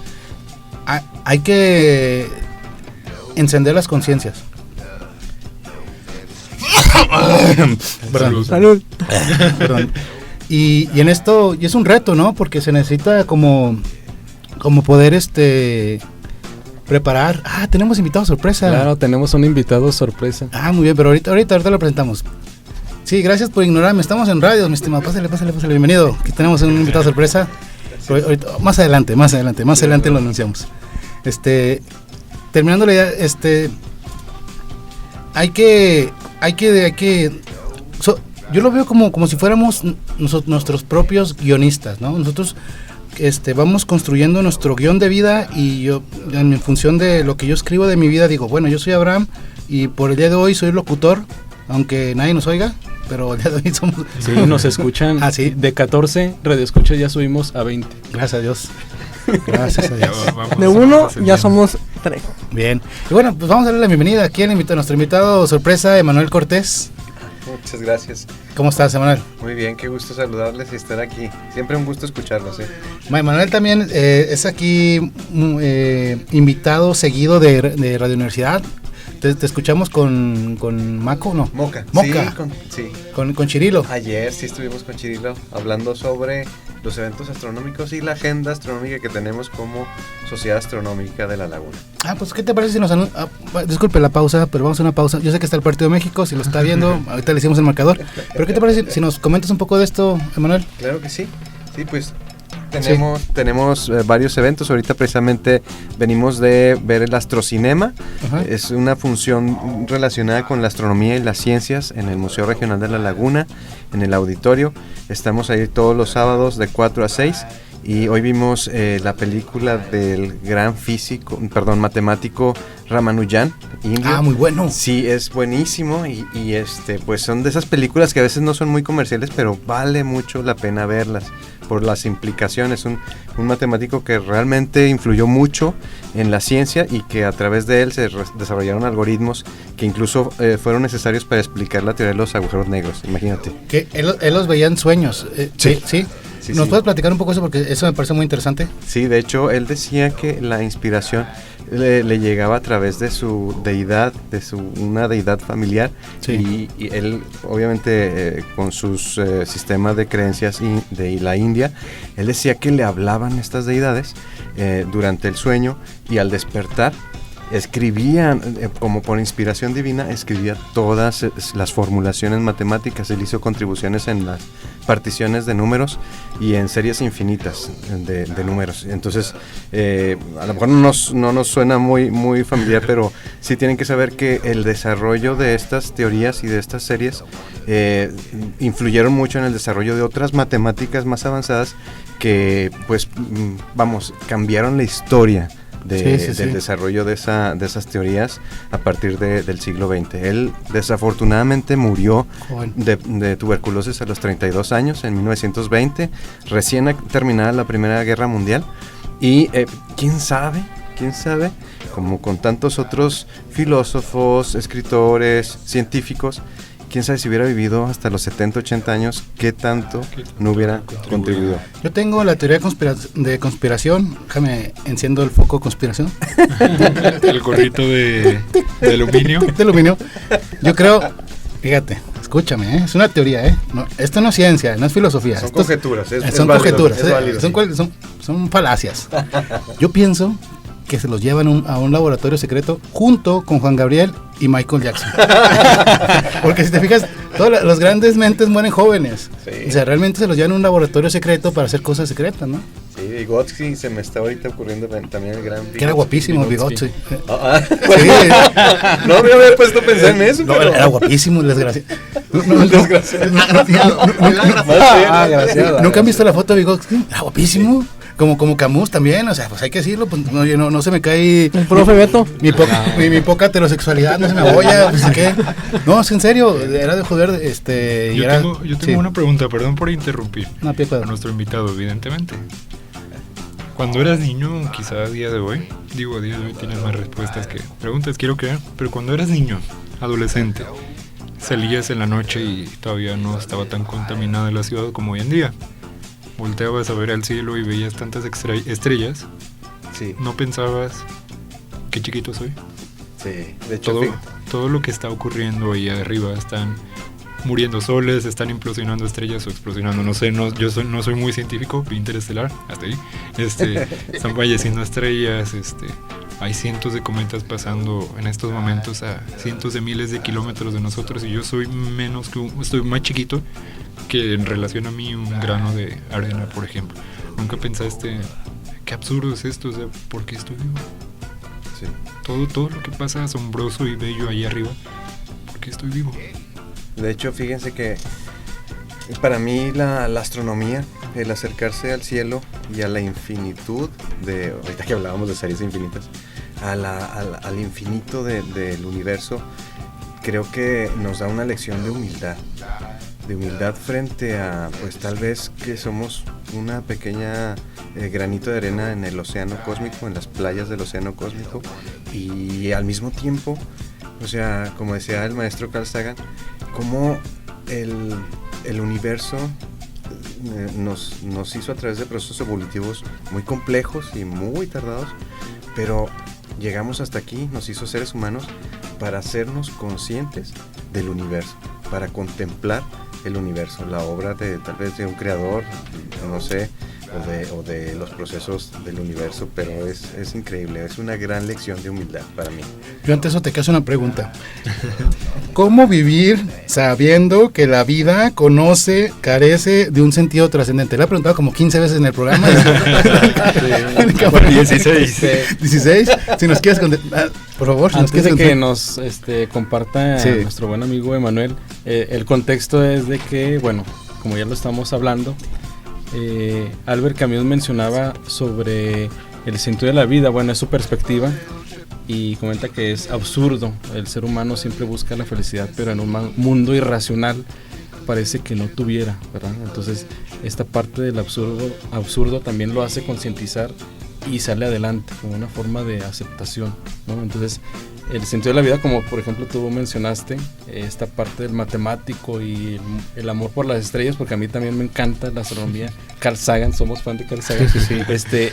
hay que encender las conciencias. Salud. Perdón. Y en esto, y es un reto, ¿no? Porque se necesita como poder preparar. Tenemos invitado sorpresa. Claro, tenemos un invitado sorpresa. Muy bien, pero ahorita lo presentamos. Sí, gracias por ignorarme. Estamos en radio, mi estimado. Pásale, bienvenido. Aquí tenemos un invitado sorpresa. Ahorita, más adelante lo anunciamos. Terminando la idea, yo lo veo como si fuéramos nuestros propios guionistas, ¿no? Nosotros vamos construyendo nuestro guión de vida y yo, en función de lo que yo escribo de mi vida, digo, bueno, yo soy Abraham y por el día de hoy soy locutor, aunque nadie nos oiga, pero el día de hoy somos... Sí, nos escuchan. ¿Sí? De 14 radioescuchas ya subimos a 20. Gracias a Dios. Gracias a Dios. De uno ya somos 3. Bien. Y bueno, pues vamos a darle la bienvenida aquí a nuestro invitado sorpresa, Emanuel Cortés. Muchas gracias. ¿Cómo estás, Emanuel? Muy bien, qué gusto saludarles y estar aquí. Siempre un gusto escucharlos. Emanuel también es aquí invitado seguido de Radio Universidad. Te escuchamos con Maco, ¿no? Moca. Moca. Sí. Con Chirilo. Ayer sí estuvimos con Chirilo hablando sobre los eventos astronómicos y la agenda astronómica que tenemos como Sociedad Astronómica de la Laguna. Pues ¿qué te parece si nos disculpe la pausa, pero vamos a una pausa. Yo sé que está el Partido de México, si lo está viendo, ahorita le hicimos el marcador. Pero ¿qué te parece si nos comentas un poco de esto, Emanuel? Claro que sí. Sí, pues tenemos varios eventos. Ahorita precisamente venimos de ver el Astrocinema. Ajá. Es una función relacionada con la astronomía y las ciencias en el Museo Regional de la Laguna, en el auditorio. Estamos ahí todos los sábados de 4 a 6 y hoy vimos la película del gran matemático Ramanujan, indio. Muy bueno. Sí, es buenísimo y pues son de esas películas que a veces no son muy comerciales, pero vale mucho la pena verlas por las implicaciones. Un matemático que realmente influyó mucho en la ciencia y que a través de él se desarrollaron algoritmos que incluso fueron necesarios para explicar la teoría de los agujeros negros. Imagínate. Que él los veía en sueños. Sí. ¿Nos puedes platicar un poco eso? Porque eso me parece muy interesante. Sí, de hecho, él decía que la inspiración le llegaba a través de su deidad, una deidad familiar. Sí. Y él, obviamente, con sus sistemas de creencias de la India, él decía que le hablaban estas deidades durante el sueño y al despertar escribía, como por inspiración divina, escribía todas las formulaciones matemáticas. Él hizo contribuciones en las particiones de números y en series infinitas de números. Entonces, a lo mejor no nos suena muy familiar, pero sí tienen que saber que el desarrollo de estas teorías y de estas series influyeron mucho en el desarrollo de otras matemáticas más avanzadas que, pues, cambiaron la historia del desarrollo de esas teorías a partir del siglo XX. Él desafortunadamente murió de tuberculosis a los 32 años, en 1920, recién terminada la Primera Guerra Mundial, y quién sabe, como con tantos otros filósofos, escritores, científicos, quién sabe si hubiera vivido hasta los 70, 80 años, qué tanto no hubiera contribuido. Yo tengo la teoría de conspiración. Déjame enciendo el foco de conspiración. El gorrito de aluminio. De aluminio. Yo creo, fíjate, escúchame, es una teoría, no, esto no es ciencia, no es filosofía. Son conjeturas. Son conjeturas, es válido. son falacias. Yo pienso que se los llevan a un laboratorio secreto junto con Juan Gabriel y Michael Jackson. Porque si te fijas, todos los grandes mentes mueren jóvenes. Sí. O sea, realmente se los llevan a un laboratorio secreto para hacer cosas secretas, ¿no? Sí, Vygotsky, se me está ahorita ocurriendo también el gran Vygotsky. Que era guapísimo Vygotsky. Sí. No me había puesto a pensar en eso. No, pero era guapísimo, el desgraciado. ¿Nunca han visto la foto de Vygotsky? Era guapísimo. Como Camus también, o sea, pues hay que decirlo, pues no se me cae el profe Beto. Mi poca heterosexualidad, no se me abolla, pues qué. No, es en serio, era de joder, Yo tengo una pregunta, perdón por interrumpir. A nuestro invitado, evidentemente. Cuando eras niño, quizá a día de hoy tienes más respuestas que preguntas, quiero creer, pero cuando eras niño, adolescente, salías en la noche y todavía no estaba tan contaminada la ciudad como hoy en día. Volteabas a ver al cielo y veías tantas estrellas. Sí. ¿No pensabas qué chiquito soy? Sí, de hecho todo lo que está ocurriendo ahí arriba, están muriendo soles, están implosionando estrellas o explosionando, no sé, no soy muy científico, interestelar, hasta ahí. Están falleciendo estrellas, hay cientos de cometas pasando en estos momentos a cientos de miles de kilómetros de nosotros y yo soy estoy más chiquito que en relación a mí un grano de arena, por ejemplo. ¿Nunca pensaste qué absurdo es esto? O sea, ¿por qué estoy vivo? Sí. Todo lo que pasa asombroso y bello ahí arriba, ¿por qué estoy vivo? De hecho, fíjense que para mí la astronomía, el acercarse al cielo y a la infinitud ahorita que hablábamos de series infinitas, al infinito del universo, creo que nos da una lección de humildad frente a, pues tal vez que somos una pequeña granito de arena en el océano cósmico, en las playas del océano cósmico, y al mismo tiempo, o sea, como decía el maestro Carl Sagan, como el universo nos hizo a través de procesos evolutivos muy complejos y muy tardados, pero llegamos hasta aquí, nos hizo seres humanos para hacernos conscientes del universo, para contemplar el universo, la obra de tal vez de un creador, no sé, o de los procesos del universo, pero es increíble, es una gran lección de humildad para mí. Yo antes eso te caso una pregunta. ¿Cómo vivir sabiendo que la vida carece de un sentido trascendente? Le he preguntado como 15 veces en el programa. 16. Si nos quieres contestar, por favor. Si antes nos de que nos comparta nuestro buen amigo Emanuel, el contexto es de que, bueno, como ya lo estamos hablando, Albert Camus mencionaba sobre el sentido de la vida, bueno, es su perspectiva, y comenta que es absurdo, el ser humano siempre busca la felicidad, pero en un mundo irracional parece que no tuviera, ¿verdad? Entonces esta parte del absurdo también lo hace concientizar y sale adelante como una forma de aceptación, ¿no? Entonces el sentido de la vida, como por ejemplo tú mencionaste, esta parte del matemático y el amor por las estrellas, porque a mí también me encanta la astronomía. Carl Sagan, somos fan de Carl Sagan.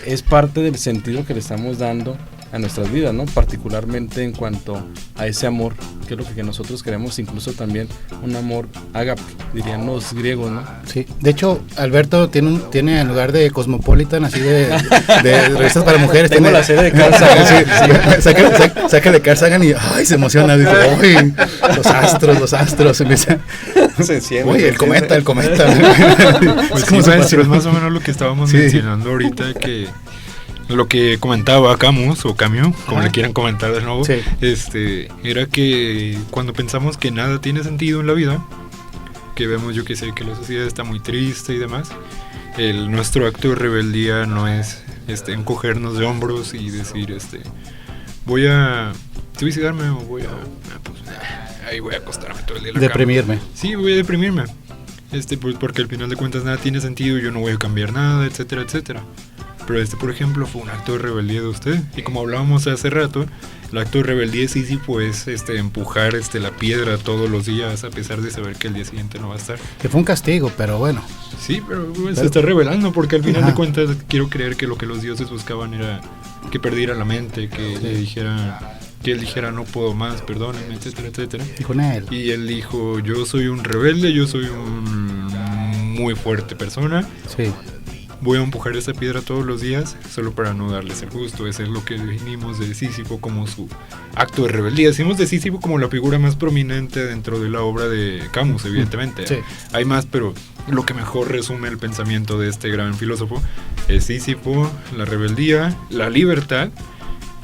Es parte del sentido que le estamos dando a nuestras vidas, ¿no? Particularmente en cuanto a ese amor, que es lo que nosotros queremos, incluso también un amor ágape, dirían los griegos, ¿no? Sí, de hecho, Alberto tiene en lugar de Cosmopolitan, así de revistas para mujeres, tengo tiene la serie de Carl Sagan. Saca de Carl Sagan y ay, se emociona, dice, uy, los astros, se empieza. Se enciende. Uy, el cometa. Pues sí, maestro, es más o menos lo que estábamos mencionando ahorita, que lo que comentaba Camus, como le quieran comentar de nuevo, era que cuando pensamos que nada tiene sentido en la vida, que vemos, yo que sé, que la sociedad está muy triste y demás, nuestro acto de rebeldía no es encogernos de hombros y decir, voy a suicidarme o voy a acostarme todo el día en la deprimirme. Cama. Sí, voy a deprimirme. Pues porque al final de cuentas nada tiene sentido, yo no voy a cambiar nada, etcétera, etcétera. Pero por ejemplo, fue un acto de rebeldía de usted. Y como hablábamos hace rato, el acto de rebeldía de Sísifo es empujar la piedra todos los días, a pesar de saber que el día siguiente no va a estar. Que fue un castigo, pero bueno. Sí, pero se está rebelando, porque al final de cuentas quiero creer que lo que los dioses buscaban era que perdiera la mente, que él dijera no puedo más, perdónenme, etcétera, etcétera. Dijo él. Y él dijo, yo soy un rebelde, yo soy un muy fuerte persona. Sí. Voy a empujar esa piedra todos los días solo para no darles el gusto. Eso es lo que definimos de Sísifo como su acto de rebeldía. Decimos de Sísifo como la figura más prominente dentro de la obra de Camus, evidentemente. Sí. Hay más, pero lo que mejor resume el pensamiento de este gran filósofo es Sísifo, la rebeldía, la libertad,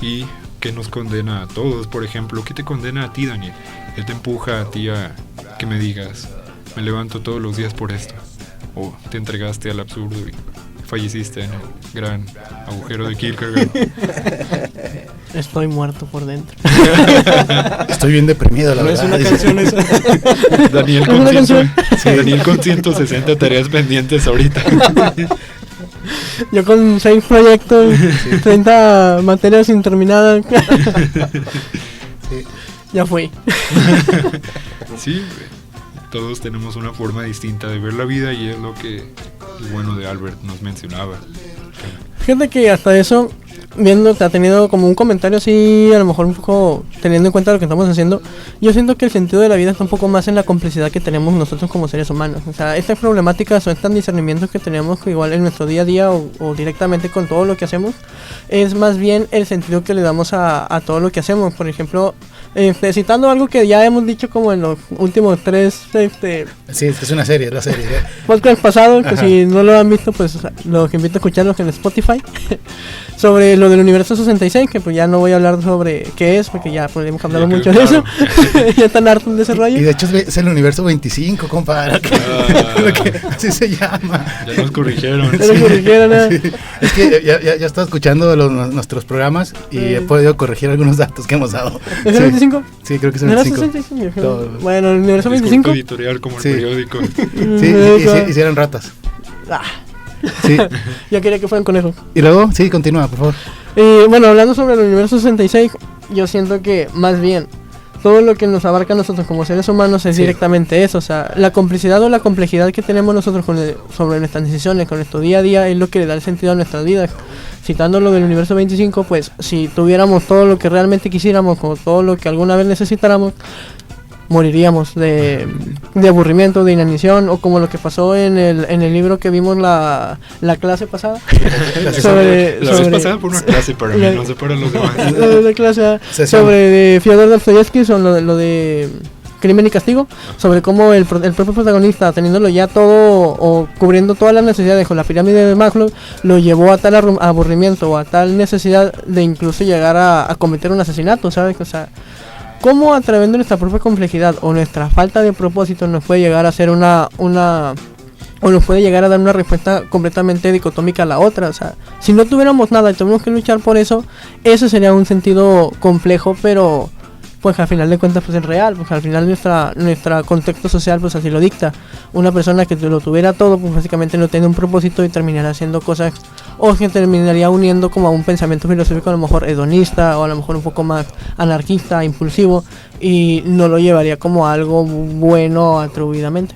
y que nos condena a todos. Por ejemplo, ¿qué te condena a ti, Daniel? Él te empuja a ti a que me digas, me levanto todos los días por esto. O te entregaste al absurdo y falleciste en el gran agujero de Kierkegaard. Estoy muerto por dentro. Estoy bien deprimido, la verdad. No es una canción esa. Daniel con 160 tareas pendientes ahorita. Yo con 6 proyectos, 30 materias sin terminar. Ya fui. Sí, todos tenemos una forma distinta de ver la vida, y es lo que el bueno de Albert nos mencionaba. Fíjate que hasta eso, viendo, te ha tenido como un comentario así, a lo mejor un poco teniendo en cuenta lo que estamos haciendo. Yo siento que el sentido de la vida está un poco más en la complicidad que tenemos nosotros como seres humanos. O sea, estas problemáticas o estos discernimientos que tenemos que igual en nuestro día a día o directamente con todo lo que hacemos, es más bien el sentido que le damos a todo lo que hacemos. Por ejemplo, citando algo que ya hemos dicho como en los últimos 3 sí, es una serie, la serie podcast pasado, que si no lo han visto, pues los invito a escucharlos en Spotify. Sobre lo del universo 66, que pues ya no voy a hablar sobre qué es, porque ya hemos hablado mucho de eso. Ya están hartos de ese rollo. Y de hecho es el universo 25, compadre. Así se llama. Ya nos corrigieron. Sí. Es que ya estaba escuchando nuestros programas y he podido corregir algunos datos que hemos dado. ¿Es el 25? Sí, creo que es el 25. Bueno, el universo 25. Editorial como el periódico. Sí, hicieron ratas. Sí. Ya quería que fueran conejos. Y luego, sí, continúa, por favor. Bueno, hablando sobre el universo 66, yo siento que más bien todo lo que nos abarca a nosotros como seres humanos es directamente eso. O sea, la complicidad o la complejidad que tenemos nosotros sobre nuestras decisiones, con nuestro día a día, es lo que le da el sentido a nuestras vidas. Citando lo del universo 25, pues si tuviéramos todo lo que realmente quisiéramos, con todo lo que alguna vez necesitáramos, moriríamos de aburrimiento, de inanición, o como lo que pasó en el libro que vimos la clase pasada. La vez pasada por una clase para mí, no sé para los demás. La clase sobre de Fyodor Dostoyevsky, sobre lo de Crimen y Castigo, sobre cómo el propio protagonista, teniéndolo ya todo o cubriendo todas las necesidades con la pirámide de Maslow, lo llevó a tal aburrimiento o a tal necesidad de incluso llegar a cometer un asesinato, ¿sabes? O sea, cómo a través de nuestra propia complejidad o nuestra falta de propósito nos puede llegar a hacer o nos puede llegar a dar una respuesta completamente dicotómica a la otra. O sea, si no tuviéramos nada y tuviéramos que luchar por eso, ese sería un sentido complejo, pero pues al final de cuentas pues es real, pues al final nuestra contexto social pues así lo dicta. Una persona que lo tuviera todo pues básicamente no tiene un propósito y terminará haciendo cosas, o se terminaría uniendo como a un pensamiento filosófico a lo mejor hedonista, o a lo mejor un poco más anarquista, impulsivo, y no lo llevaría como algo bueno atribuidamente.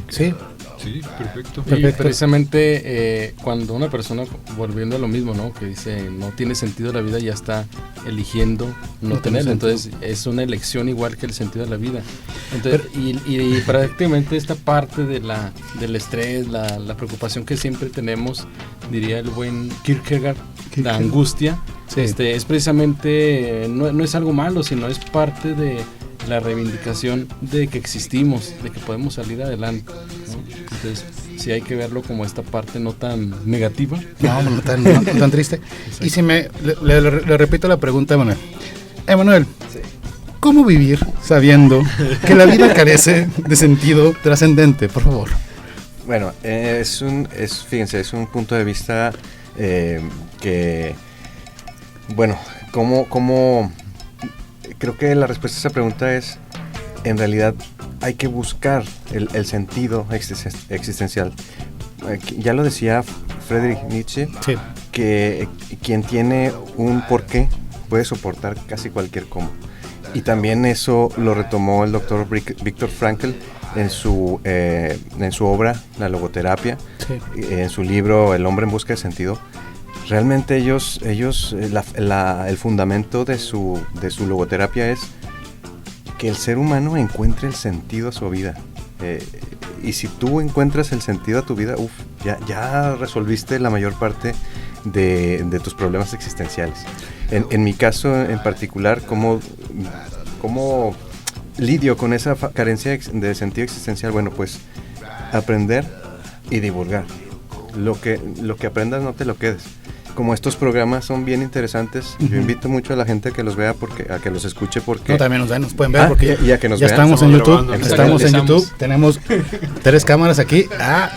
Sí. Sí, perfecto. Y precisamente cuando una persona, volviendo a lo mismo, ¿no? Que dice no tiene sentido la vida, ya está eligiendo no tenerlo. Entonces es una elección igual que el sentido de la vida. Entonces, y prácticamente esta parte del estrés, la preocupación que siempre tenemos, diría el buen Kierkegaard, la angustia, es precisamente, no es algo malo, sino es parte de la reivindicación de que existimos, de que podemos salir adelante, ¿no? Entonces sí hay que verlo como esta parte no tan negativa, no tan triste. Y si le repito la pregunta a Emanuel, ¿cómo vivir sabiendo que la vida carece de sentido trascendente? Por favor. Bueno, fíjense, es un punto de vista que, bueno, ¿cómo? Creo que la respuesta a esa pregunta es, en realidad hay que buscar el sentido existencial. Ya lo decía Friedrich Nietzsche, que quien tiene un porqué puede soportar casi cualquier cómo. Y también eso lo retomó el doctor Viktor Frankl en su obra La logoterapia, en su libro El hombre en busca de sentido. Realmente ellos el fundamento de su logoterapia es que el ser humano encuentre el sentido a su vida. Y si tú encuentras el sentido a tu vida, ya resolviste la mayor parte de tus problemas existenciales. En mi caso en particular, ¿cómo lidio con esa carencia de sentido existencial? Bueno, pues aprender y divulgar. Lo que aprendas no te lo quedes. Como estos programas son bien interesantes, yo invito mucho a la gente a que los vea, a que los escuche, porque... No, también nos pueden ver, porque ya que nos ya vean. estamos en YouTube, tenemos 3 cámaras aquí,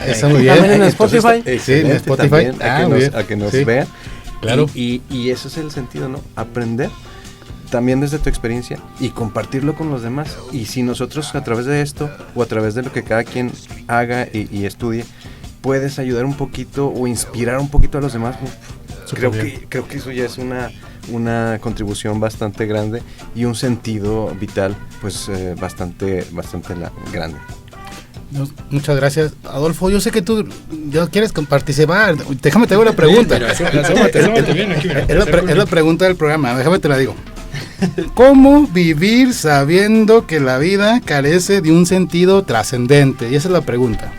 está muy bien. También en Spotify. Sí, en Spotify. A que nos vean. Claro. Y eso es el sentido, ¿no? Aprender también desde tu experiencia y compartirlo con los demás. Y si nosotros a través de esto, o a través de lo que cada quien haga y estudie, puedes ayudar un poquito o inspirar un poquito a los demás, creo que eso ya es una contribución bastante grande y un sentido vital pues bastante grande. Muchas gracias, Adolfo. Yo sé que tú ya quieres participar. Déjame te hago la pregunta. Es la pregunta del programa. Déjame te la digo. ¿Cómo vivir sabiendo que la vida carece de un sentido trascendente? Y esa es la pregunta.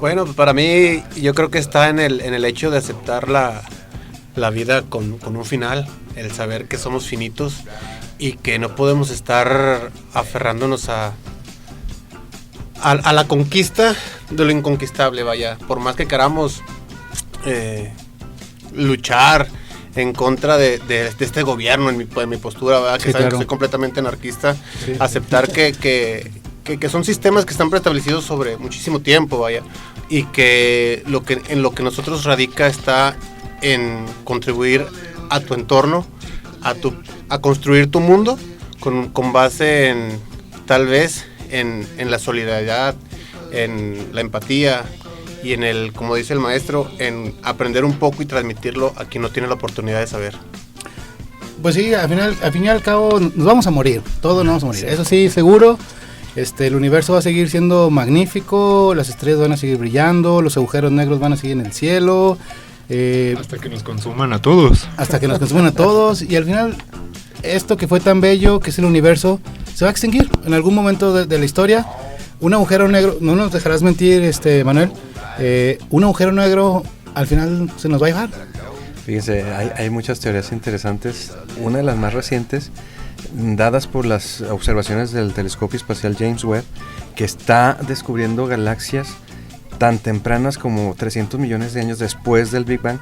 Bueno, pues para mí yo creo que está en el hecho de aceptar la vida con un final, el saber que somos finitos y que no podemos estar aferrándonos a la conquista de lo inconquistable, vaya. Por más que queramos luchar en contra de este gobierno, en mi postura, ¿verdad? Que saben que soy completamente anarquista, aceptar que son sistemas que están preestablecidos sobre muchísimo tiempo, vaya, y que en lo que nosotros radica está en contribuir a tu entorno, a construir tu mundo con base en, tal vez, en la solidaridad, en la empatía y en el, como dice el maestro, en aprender un poco y transmitirlo a quien no tiene la oportunidad de saber. Pues sí, al fin y al cabo nos vamos a morir, todos nos vamos a morir, eso sí, seguro. El universo va a seguir siendo magnífico, las estrellas van a seguir brillando, los agujeros negros van a seguir en el cielo. Hasta que nos consuman a todos. Hasta que nos consuman a todos, y al final esto que fue tan bello, que es el universo, se va a extinguir en algún momento de la historia. Un agujero negro, no nos dejarás mentir, Manuel, un agujero negro al final se nos va a llevar. Fíjense, hay muchas teorías interesantes. Una de las más recientes, dadas por las observaciones del telescopio espacial James Webb, que está descubriendo galaxias tan tempranas como 300 millones de años después del Big Bang.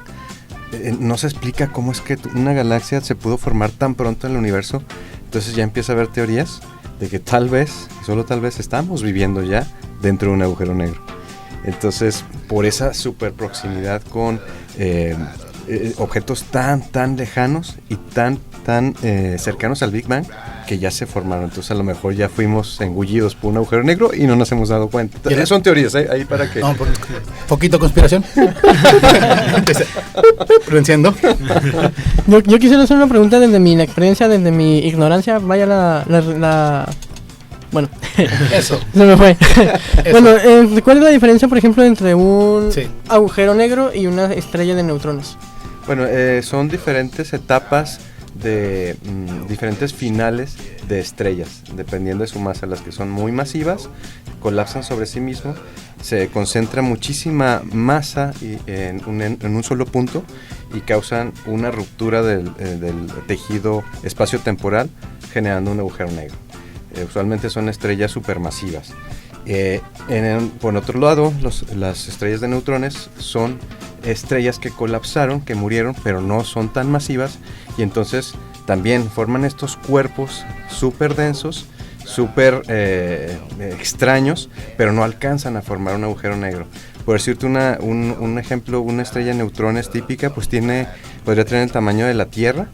No se explica cómo es que una galaxia se pudo formar tan pronto en el universo. Entonces ya empieza a haber teorías de que tal vez, y solo tal vez, estamos viviendo ya dentro de un agujero negro. Entonces, por esa super proximidad con objetos tan lejanos y tan cercanos al Big Bang, que ya se formaron. Entonces a lo mejor ya fuimos engullidos por un agujero negro y no nos hemos dado cuenta. Son teorías, ahí para que... No, poquito conspiración. Lo enciendo. Yo quisiera hacer una pregunta desde mi inexperiencia, desde mi ignorancia. Vaya la bueno, eso. Se me fue. Bueno, ¿cuál es la diferencia, por ejemplo, entre un agujero negro y una estrella de neutrones? Bueno, son diferentes etapas de diferentes finales de estrellas, dependiendo de su masa. Las que son muy masivas colapsan sobre sí mismo, se concentra muchísima masa en un solo punto y causan una ruptura del tejido espacio-temporal, generando un agujero negro. Usualmente son estrellas supermasivas. Por otro lado, las estrellas de neutrones son estrellas que colapsaron, que murieron, pero no son tan masivas, y entonces también forman estos cuerpos súper densos, súper extraños, pero no alcanzan a formar un agujero negro. Por decirte un ejemplo, una estrella de neutrones típica pues podría tener el tamaño de la Tierra,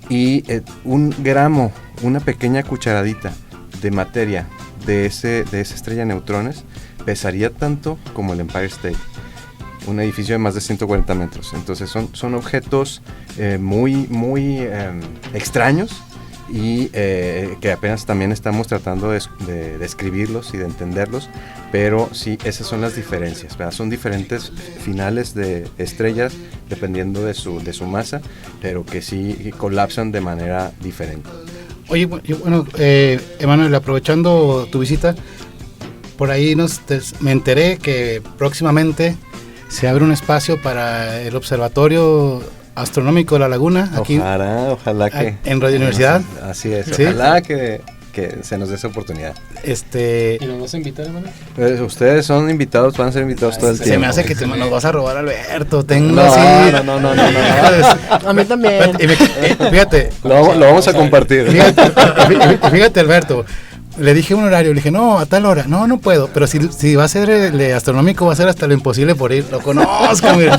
y un gramo, una pequeña cucharadita de materia de esa estrella de neutrones pesaría tanto como el Empire State, un edificio de más de 140 metros. Entonces son objetos muy extraños, y que apenas también estamos tratando de describirlos y de entenderlos, pero sí, esas son las diferencias, ¿verdad? Son diferentes finales de estrellas dependiendo de su masa, pero que sí colapsan de manera diferente. Oye, bueno, Emanuel, aprovechando tu visita, por ahí me enteré que próximamente se abre un espacio para el Observatorio Astronómico de la Laguna, aquí, ojalá que en Radio Universidad. Así es, ¿sí? Ojalá que se nos dé esa oportunidad. ¿Y nos vas a invitar, hermano? Pues ustedes son invitados, van a ser invitados todo el tiempo. Se me hace que nos vas a robar, Alberto. No. A mí también. Fíjate. Lo vamos a compartir. Fíjate, Alberto. Le dije un horario, le dije, no, a tal hora. No puedo. Pero si va a ser el astronómico, va a ser hasta lo imposible por ir. Lo conozco, mira.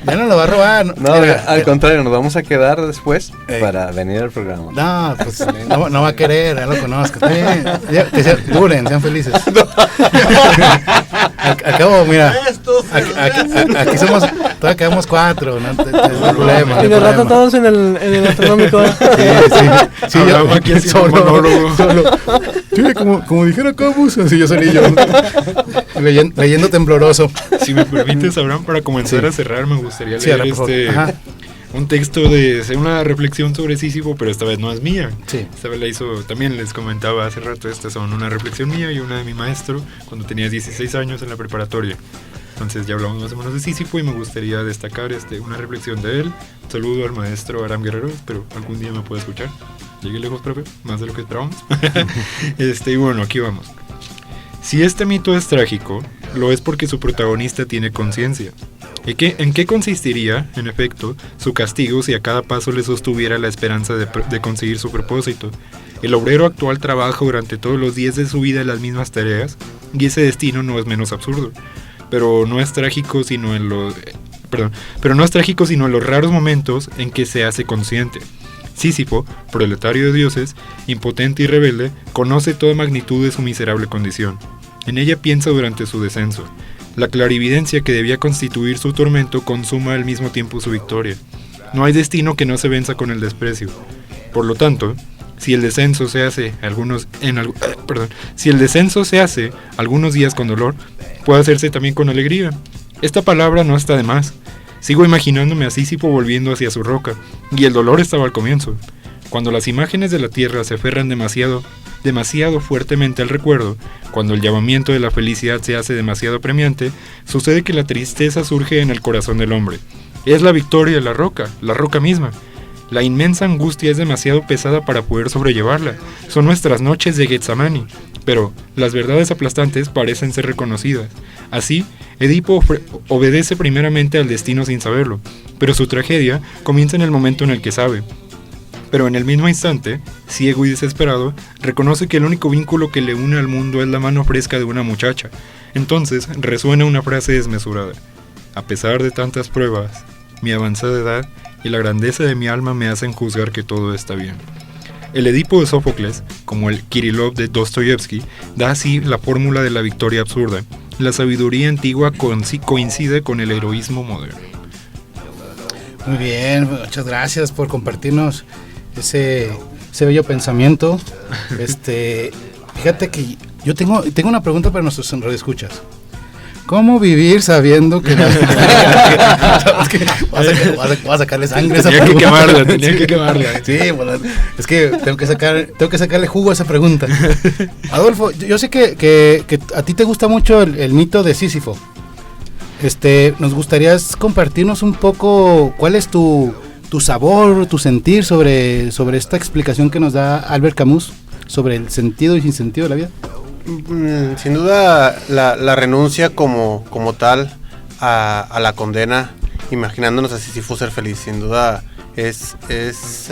Ya no lo va a robar. No, al contrario, nos vamos a quedar después para venir al programa. No, pues no va a querer, ya lo conozco. Sean felices. Al cabo, mira, aquí somos, todavía quedamos 4, no hay problema. Y de rato todos en el astronómico. Sí, yo aquí solo. Sí, como dijera Camus, así yo solillo, leyendo tembloroso. Si me permites, Abraham, para comenzar a cerrar, me gustaría leer un texto de una reflexión sobre Sísifo, pero esta vez no es mía. Sí. Esta vez la hizo, también les comentaba hace rato, estas son una reflexión mía y una de mi maestro cuando tenía 16 años en la preparatoria. Entonces ya hablamos más o menos de Sísifo y me gustaría destacar una reflexión de él. Un saludo al maestro Aram Guerrero, espero algún día me pueda escuchar. Llegué lejos, profe, más de lo que esperábamos. Y bueno, aquí vamos. Si este mito es trágico, lo es porque su protagonista tiene conciencia. ¿En qué consistiría, en efecto, su castigo si a cada paso le sostuviera la esperanza de conseguir su propósito? El obrero actual trabaja durante todos los días de su vida las mismas tareas, y ese destino no es menos absurdo. Pero no es trágico sino en los raros momentos en que se hace consciente. Sísifo, proletario de dioses, impotente y rebelde, conoce toda magnitud de su miserable condición. En ella piensa durante su descenso. La clarividencia que debía constituir su tormento consuma al mismo tiempo su victoria. No hay destino que no se venza con el desprecio. Por lo tanto, si el descenso se hace algunos días con dolor, puede hacerse también con alegría. Esta palabra no está de más. Sigo imaginándome a Sísifo volviendo hacia su roca, y el dolor estaba al comienzo. Cuando las imágenes de la tierra se aferran demasiado fuertemente al recuerdo, cuando el llamamiento de la felicidad se hace demasiado apremiante, sucede que la tristeza surge en el corazón del hombre. Es la victoria de la roca misma. La inmensa angustia es demasiado pesada para poder sobrellevarla. Son nuestras noches de Getsamani, pero las verdades aplastantes parecen ser reconocidas. Así, Edipo obedece primeramente al destino sin saberlo, pero su tragedia comienza en el momento en el que sabe. Pero en el mismo instante, ciego y desesperado, reconoce que el único vínculo que le une al mundo es la mano fresca de una muchacha. Entonces resuena una frase desmesurada. A pesar de tantas pruebas, mi avanzada edad y la grandeza de mi alma me hacen juzgar que todo está bien. El Edipo de Sófocles, como el Kirillov de Dostoyevsky, da así la fórmula de la victoria absurda. La sabiduría antigua coincide con el heroísmo moderno. Muy bien, muchas gracias por compartirnos ese bello pensamiento. Fíjate que yo tengo una pregunta para nuestros radioescuchas. ¿Cómo vivir sabiendo que vas a sacarle sangre a esa pregunta? Tenía que quemarla. Sí, bueno, es que tengo que sacarle jugo a esa pregunta. Adolfo, yo sé que a ti te gusta mucho el mito de Sísifo. Nos gustaría compartirnos un poco cuál es tu sabor, tu sentir sobre esta explicación que nos da Albert Camus sobre el sentido y sin sentido de la vida. Sin duda la renuncia como tal a la condena, imaginándonos a Sísifo ser feliz, sin duda es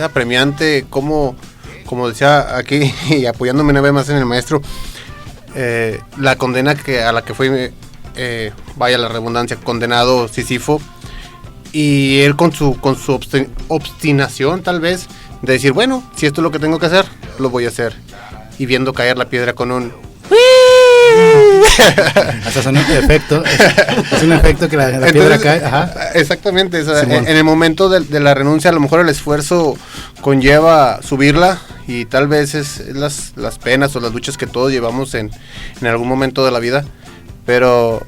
apremiante, como decía aquí y apoyándome una vez más en el maestro, la condena a la que fue, vaya la redundancia, condenado Sísifo, y él con su obstinación tal vez de decir, bueno, si esto es lo que tengo que hacer, lo voy a hacer, y viendo caer la piedra con un hasta son un efecto, es un efecto que la piedra cae. Ajá. Exactamente, en el momento de la renuncia, a lo mejor el esfuerzo conlleva subirla, y tal vez es las penas o las luchas que todos llevamos en algún momento de la vida, pero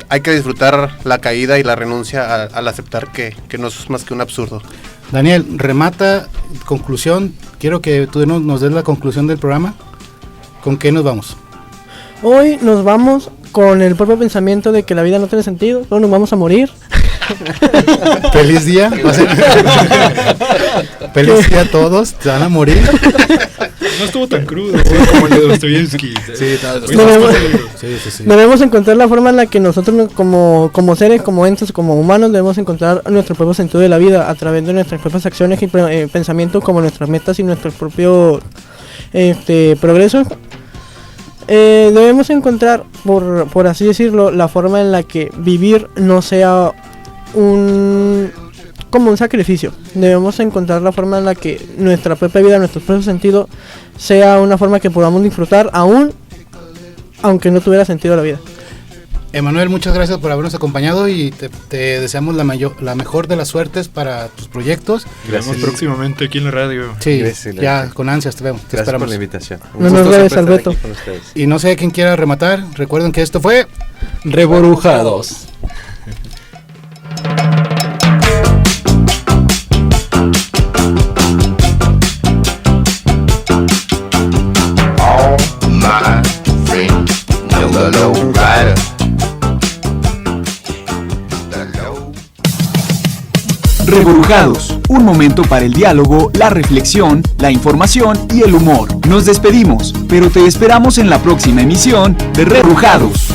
hay que disfrutar la caída y la renuncia al aceptar que no es más que un absurdo. Daniel, remata, conclusión, quiero que tú nos des la conclusión del programa. ¿Con qué nos vamos? Hoy nos vamos con el propio pensamiento de que la vida no tiene sentido, todos nos vamos a morir. Feliz día. Feliz día a todos, se van a morir. No estuvo tan crudo como el de Dostoyevsky. Debemos encontrar la forma en la que nosotros como seres, como entes, como humanos, debemos encontrar nuestro propio sentido de la vida a través de nuestras propias acciones y pensamientos como nuestras metas y nuestro propio progreso. Debemos encontrar, por así decirlo, la forma en la que vivir no sea como un sacrificio. Debemos encontrar la forma en la que nuestra propia vida, nuestro propio sentido, sea una forma que podamos disfrutar aunque no tuviera sentido la vida. Emanuel, muchas gracias por habernos acompañado y te deseamos la mejor de las suertes para tus proyectos. Gracias. Próximamente aquí en la radio. Sí, ya con ansias te vemos. Gracias por la invitación. No nos redes, Alberto. Y no sé quién quiera rematar. Recuerden que esto fue Reborujados. Reborujados, un momento para el diálogo, la reflexión, la información y el humor. Nos despedimos, pero te esperamos en la próxima emisión de Reborujados.